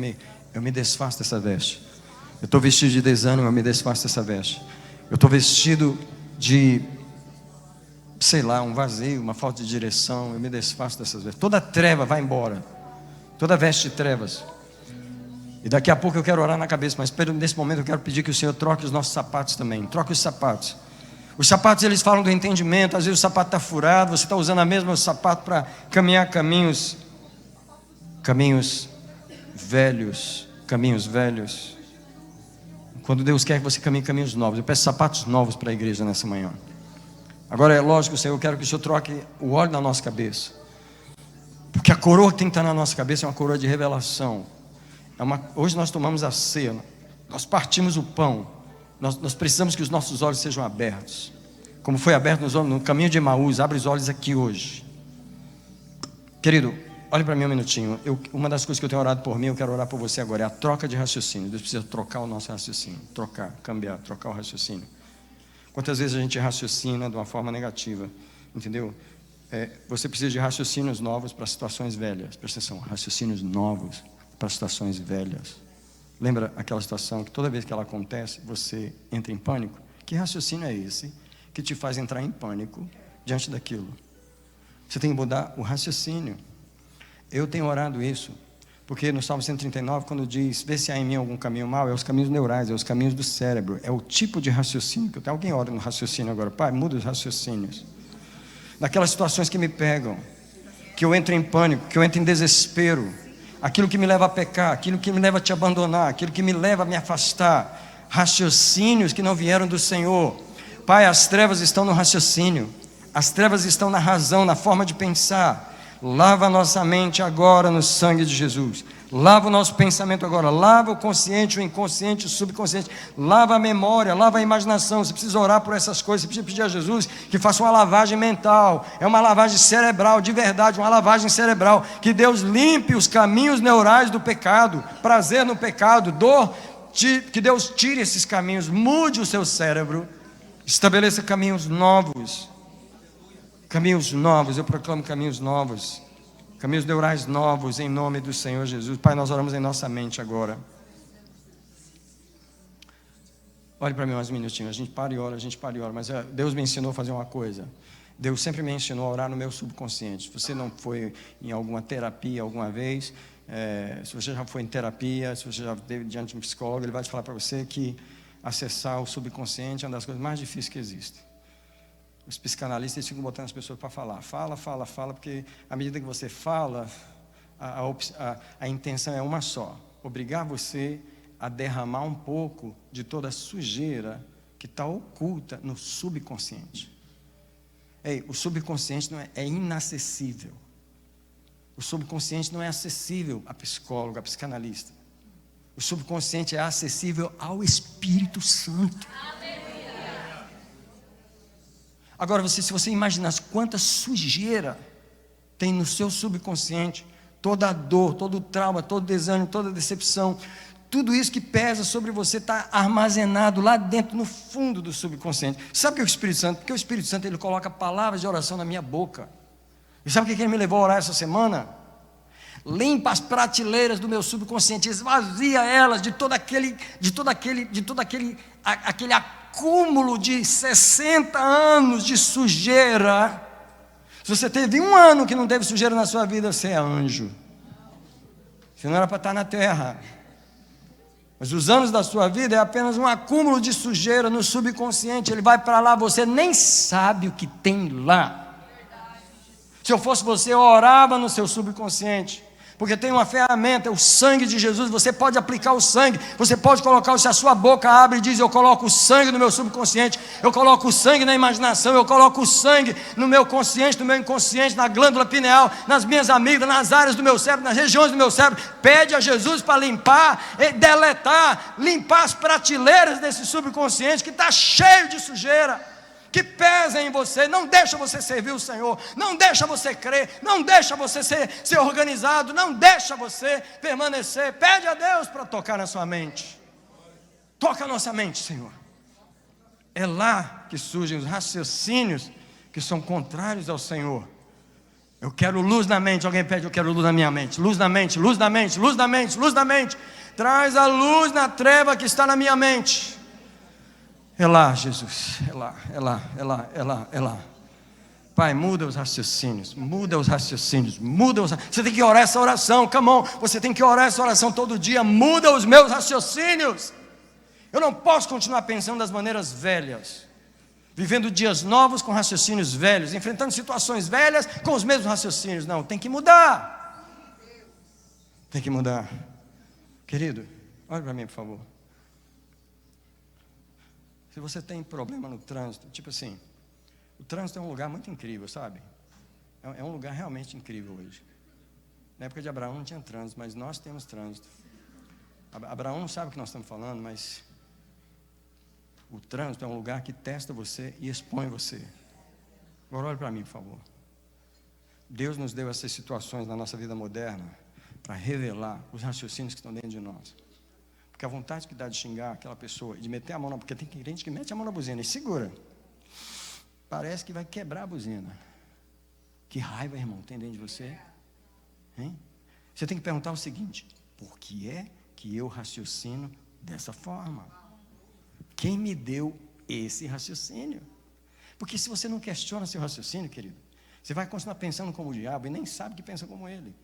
[SPEAKER 1] eu me desfaço dessa veste. Eu estou vestido de desânimo, eu me desfaço dessa veste. Eu estou vestido de, sei lá, um vazio, uma falta de direção, eu me desfaço dessas vestes. Toda treva vai embora. Toda veste de trevas. E daqui a pouco eu quero orar na cabeça, mas nesse momento eu quero pedir que o Senhor troque os nossos sapatos também. Troque os sapatos. Os sapatos, eles falam do entendimento. Às vezes o sapato está furado, você está usando a mesma sapato para caminhar caminhos velhos. Quando Deus quer que você caminhe caminhos novos. Eu peço sapatos novos para a igreja nessa manhã. Agora é lógico, Senhor, eu quero que o Senhor troque o óleo na nossa cabeça. Porque a coroa que tem que estar na nossa cabeça é uma coroa de revelação. Hoje nós tomamos a ceia, nós partimos o pão. Nós precisamos que os nossos olhos sejam abertos. Como foi aberto no caminho de Emaús, abre os olhos aqui hoje. Querido, olhe para mim um minutinho. Uma das coisas que eu tenho orado por mim, eu quero orar por você agora, é a troca de raciocínio. Deus precisa trocar o nosso raciocínio. Cambiar, trocar o raciocínio. Quantas vezes a gente raciocina de uma forma negativa, entendeu? Você precisa de raciocínios novos para situações velhas. Presta atenção, raciocínios novos para situações velhas. Lembra aquela situação que toda vez que ela acontece, você entra em pânico? Que raciocínio é esse que te faz entrar em pânico diante daquilo? Você tem que mudar o raciocínio. Eu tenho orado isso, porque no Salmo 139, quando diz, vê se há em mim algum caminho mau, é os caminhos neurais, é os caminhos do cérebro, é o tipo de raciocínio que eu tenho. Alguém ora no raciocínio agora? Pai, muda os raciocínios. Naquelas situações que me pegam, que eu entro em pânico, que eu entro em desespero, aquilo que me leva a pecar, aquilo que me leva a te abandonar, aquilo que me leva a me afastar, raciocínios que não vieram do Senhor. Pai, as trevas estão no raciocínio, as trevas estão na razão, na forma de pensar. Lava a nossa mente agora no sangue de Jesus. Lava o nosso pensamento agora. Lava o consciente, o inconsciente, o subconsciente. Lava a memória, lava a imaginação. Você precisa orar por essas coisas. Você precisa pedir a Jesus que faça uma lavagem mental. É uma lavagem cerebral, de verdade, uma lavagem cerebral. Que Deus limpe os caminhos neurais do pecado. Prazer no pecado, dor. Que Deus tire esses caminhos. Mude o seu cérebro. Estabeleça caminhos novos. Caminhos novos, eu proclamo caminhos novos, caminhos neurais novos, em nome do Senhor Jesus. Pai, nós oramos em nossa mente agora. Olhe para mim uns minutinhos, a gente para e ora, mas Deus me ensinou a fazer uma coisa. Deus sempre me ensinou a orar no meu subconsciente. Se você não foi em alguma terapia alguma vez, se você já foi em terapia, se você já esteve diante de um psicólogo, ele vai te falar para você que acessar o subconsciente é uma das coisas mais difíceis que existem. Os psicanalistas ficam botando as pessoas para falar. Fala, porque à medida que você fala, a intenção é uma só. Obrigar você a derramar um pouco de toda a sujeira que está oculta no subconsciente. O subconsciente não é inacessível. O subconsciente não é acessível a psicólogo, a psicanalista. O subconsciente é acessível ao Espírito Santo. Agora, se você imaginasse quanta sujeira tem no seu subconsciente, toda a dor, todo o trauma, todo o desânimo, toda a decepção, tudo isso que pesa sobre você está armazenado lá dentro, no fundo do subconsciente. Sabe o que é o Espírito Santo? Porque o Espírito Santo, ele coloca palavras de oração na minha boca. E sabe o que ele me levou a orar essa semana? Limpa as prateleiras do meu subconsciente, esvazia elas de todo aquele acúmulo de 60 anos de sujeira. Se você teve um ano que não teve sujeira na sua vida, você é anjo. Você não era para estar na terra. Mas os anos da sua vida é apenas um acúmulo de sujeira no subconsciente. Ele vai para lá, você nem sabe o que tem lá. Se eu fosse você, eu orava no seu subconsciente. Porque tem uma ferramenta, o sangue de Jesus. Você pode aplicar o sangue. Você pode colocar, se a sua boca abre e diz, eu coloco o sangue no meu subconsciente, eu coloco o sangue na imaginação, eu coloco o sangue no meu consciente, no meu inconsciente, na glândula pineal, nas minhas amígdalas, nas áreas do meu cérebro, nas regiões do meu cérebro. Pede a Jesus para limpar, deletar, limpar as prateleiras desse subconsciente que está cheio de sujeira, que pesa em você, não deixa você servir o Senhor, não deixa você crer, não deixa você ser organizado, não deixa você permanecer. Pede a Deus para tocar na sua mente. Toca a nossa mente, Senhor. É lá que surgem os raciocínios que são contrários ao Senhor. Eu quero luz na mente. Alguém pede, eu quero luz na minha mente. Luz na mente, luz na mente, luz na mente, luz na mente. Traz a luz na treva que está na minha mente. É lá, Jesus, é lá. Pai, muda os raciocínios. Você tem que orar essa oração, come on. Você tem que orar essa oração todo dia. Muda os meus raciocínios. Eu não posso continuar pensando das maneiras velhas, vivendo dias novos com raciocínios velhos, enfrentando situações velhas com os mesmos raciocínios. Não, tem que mudar. Querido, olha para mim, por favor. Se você tem problema no trânsito, tipo assim, o trânsito é um lugar muito incrível, sabe? É um lugar realmente incrível hoje. Na época de Abraão não tinha trânsito, mas nós temos trânsito. Abraão não sabe o que nós estamos falando, mas o trânsito é um lugar que testa você e expõe você. Agora olhe para mim, por favor. Deus nos deu essas situações na nossa vida moderna para revelar os raciocínios que estão dentro de nós. Porque a vontade que dá de xingar aquela pessoa, de meter a mão, porque tem gente que mete a mão na buzina e segura. Parece que vai quebrar a buzina. Que raiva, irmão, tem dentro de você? Hein? Você tem que perguntar o seguinte: por que é que eu raciocino dessa forma? Quem me deu esse raciocínio? Porque se você não questiona seu raciocínio, querido, você vai continuar pensando como o diabo e nem sabe que pensa como ele.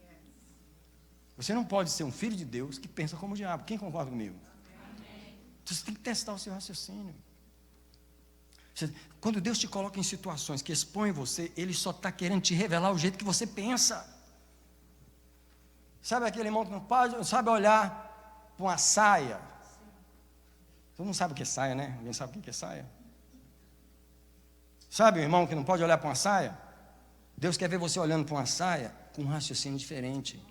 [SPEAKER 1] Você não pode ser um filho de Deus que pensa como o diabo. Quem concorda comigo? Então você tem que testar o seu raciocínio. Quando Deus te coloca em situações que expõem você, Ele só está querendo te revelar o jeito que você pensa. Sabe aquele irmão que não sabe olhar para uma saia? Todo mundo sabe o que é saia, né? Alguém sabe o que é saia? Sabe o irmão que não pode olhar para uma saia? Deus quer ver você olhando para uma saia com um raciocínio diferente.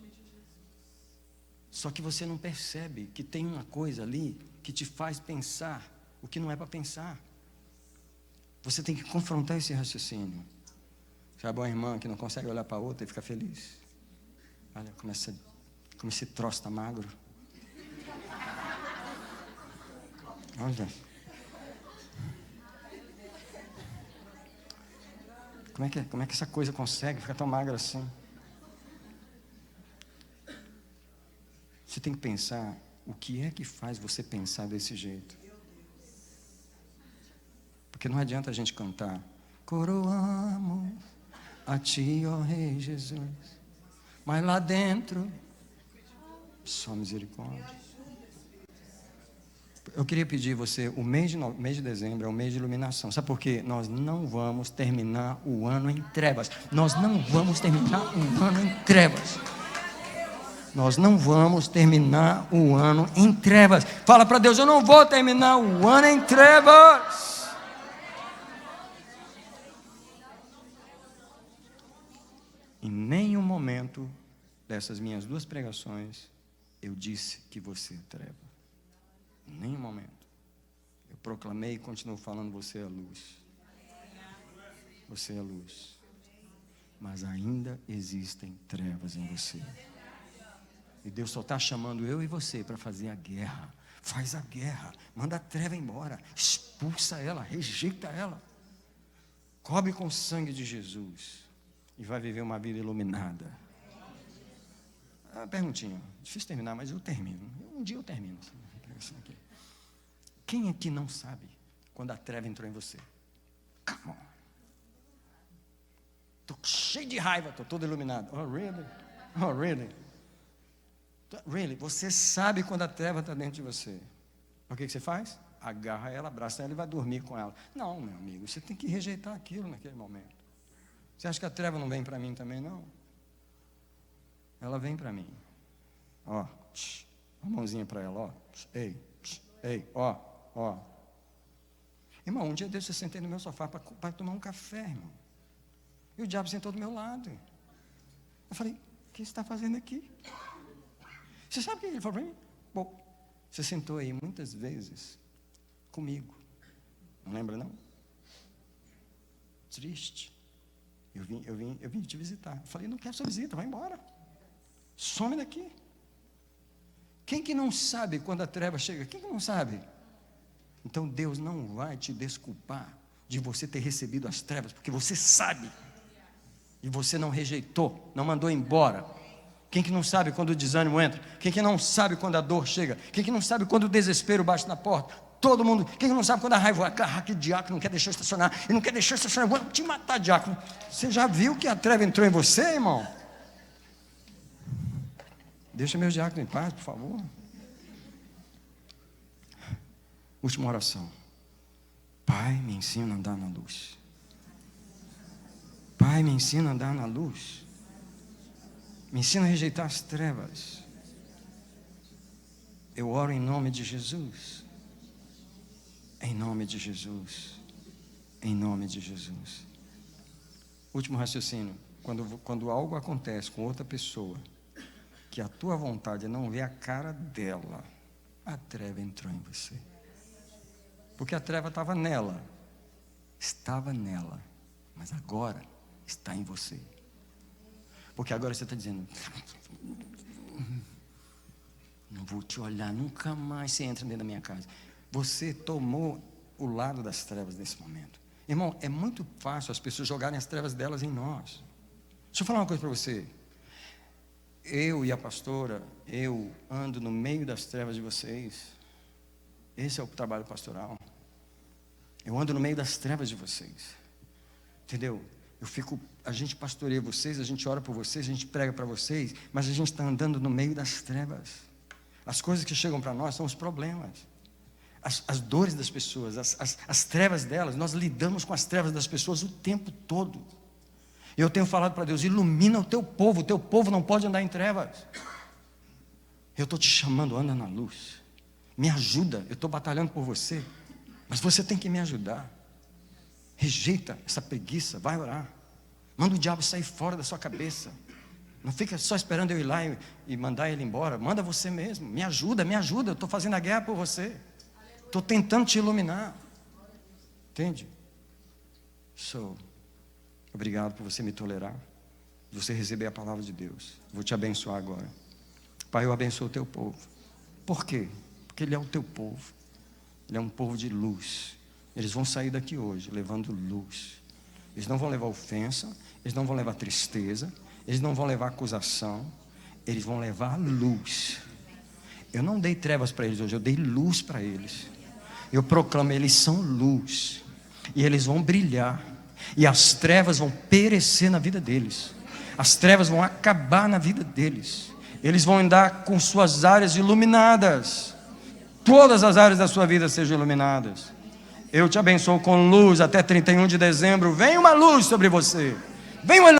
[SPEAKER 1] Só que você não percebe que tem uma coisa ali que te faz pensar o que não é para pensar. Você tem que confrontar esse raciocínio. Sabe uma irmã que não consegue olhar para a outra e fica feliz? Olha como esse troço está magro. Olha. Como é que essa coisa consegue ficar tão magra assim? Você tem que pensar o que é que faz você pensar desse jeito. Porque não adianta a gente cantar: coroamos a Ti, ó Rei Jesus, mas lá dentro só misericórdia. Eu queria pedir você, o mês de dezembro é o mês de iluminação. Sabe por quê? Nós não vamos terminar o ano em trevas. Nós não vamos terminar o ano em trevas. Nós não vamos terminar o ano em trevas. Fala para Deus: eu não vou terminar o ano em trevas. Em nenhum momento dessas minhas 2 pregações eu disse que você é treva. Em nenhum momento. Eu proclamei e continuo falando: você é a luz. Você é a luz. Mas ainda existem trevas em você. E Deus só está chamando eu e você para fazer a guerra. Faz a guerra. Manda a treva embora. Expulsa ela. Rejeita ela. Cobre com o sangue de Jesus. E vai viver uma vida iluminada. Perguntinha. Difícil terminar, mas eu termino. Um dia eu termino. Quem aqui não sabe quando a treva entrou em você? Come on. Estou cheio de raiva. Estou todo iluminado. Oh, really? Oh, really? Really? Você sabe quando a treva está dentro de você. O que você faz? Agarra ela, abraça ela e vai dormir com ela. Não, meu amigo, você tem que rejeitar aquilo naquele momento. Você acha que a treva não vem para mim também? Não. Ela vem para mim. Ó, uma mãozinha para ela, ó. Ei, ó. Irmão, um dia desse eu sentei no meu sofá para tomar um café, irmão. E o diabo sentou do meu lado. Eu falei: o que você está fazendo aqui? Você sabe o que ele falou para mim? Bom, você sentou aí muitas vezes comigo. Não lembra, não? Triste. Eu vim te visitar. Eu falei: não quero sua visita, vai embora. Some daqui. Quem que não sabe quando a treva chega? Quem que não sabe? Então Deus não vai te desculpar de você ter recebido as trevas, porque você sabe. E você não rejeitou, não mandou embora. Quem que não sabe quando o desânimo entra? Quem que não sabe quando a dor chega? Quem que não sabe quando o desespero bate na porta? Todo mundo. Quem que não sabe quando a raiva vai? Que diácono não quer deixar eu estacionar. E não quer deixar eu estacionar. Vou te matar, diácono. Você já viu que a treva entrou em você, irmão? Deixa meu diácono em paz, por favor. Última oração. Pai, me ensina a andar na luz. Pai, me ensina a andar na luz. Me ensina a rejeitar as trevas. Eu oro em nome de Jesus. Em nome de Jesus. Em nome de Jesus. Último raciocínio. Quando algo acontece com outra pessoa, que a tua vontade é não ver a cara dela, a treva entrou em você. Porque a treva estava nela, mas agora está em você. Porque agora você está dizendo: não vou te olhar, nunca mais você entra dentro da minha casa. Você tomou o lado das trevas nesse momento. Irmão, é muito fácil as pessoas jogarem as trevas delas em nós. Deixa eu falar uma coisa para você. Eu e a pastora, eu ando no meio das trevas de vocês. Esse é o trabalho pastoral. Eu ando no meio das trevas de vocês. Entendeu? A gente pastoreia vocês, a gente ora por vocês, a gente prega para vocês, mas a gente está andando no meio das trevas. As coisas que chegam para nós são os problemas, as dores das pessoas, as trevas delas. Nós lidamos com as trevas das pessoas o tempo todo. Eu tenho falado para Deus: ilumina o teu povo não pode andar em trevas. Eu estou te chamando, anda na luz, me ajuda, eu estou batalhando por você, mas você tem que me ajudar. Rejeita essa preguiça, vai orar, manda o diabo sair fora da sua cabeça. Não fica só esperando eu ir lá e mandar ele embora. Manda você mesmo, me ajuda, eu estou fazendo a guerra por você, estou tentando te iluminar. Entende? Obrigado por você me tolerar, você receber a palavra de Deus. Vou te abençoar agora. Pai, eu abençoo o teu povo. Por quê? Porque ele é o teu povo. Ele é um povo de luz. Eles vão sair daqui hoje levando luz. Eles não vão levar ofensa, eles não vão levar tristeza, eles não vão levar acusação, eles vão levar luz. Eu não dei trevas para eles hoje, eu dei luz para eles. Eu proclamo: eles são luz, e eles vão brilhar, e as trevas vão perecer na vida deles. As trevas vão acabar na vida deles. Eles vão andar com suas áreas iluminadas. Todas as áreas da sua vida sejam iluminadas. Eu te abençoo com luz até 31 de dezembro. Vem uma luz sobre você. Vem uma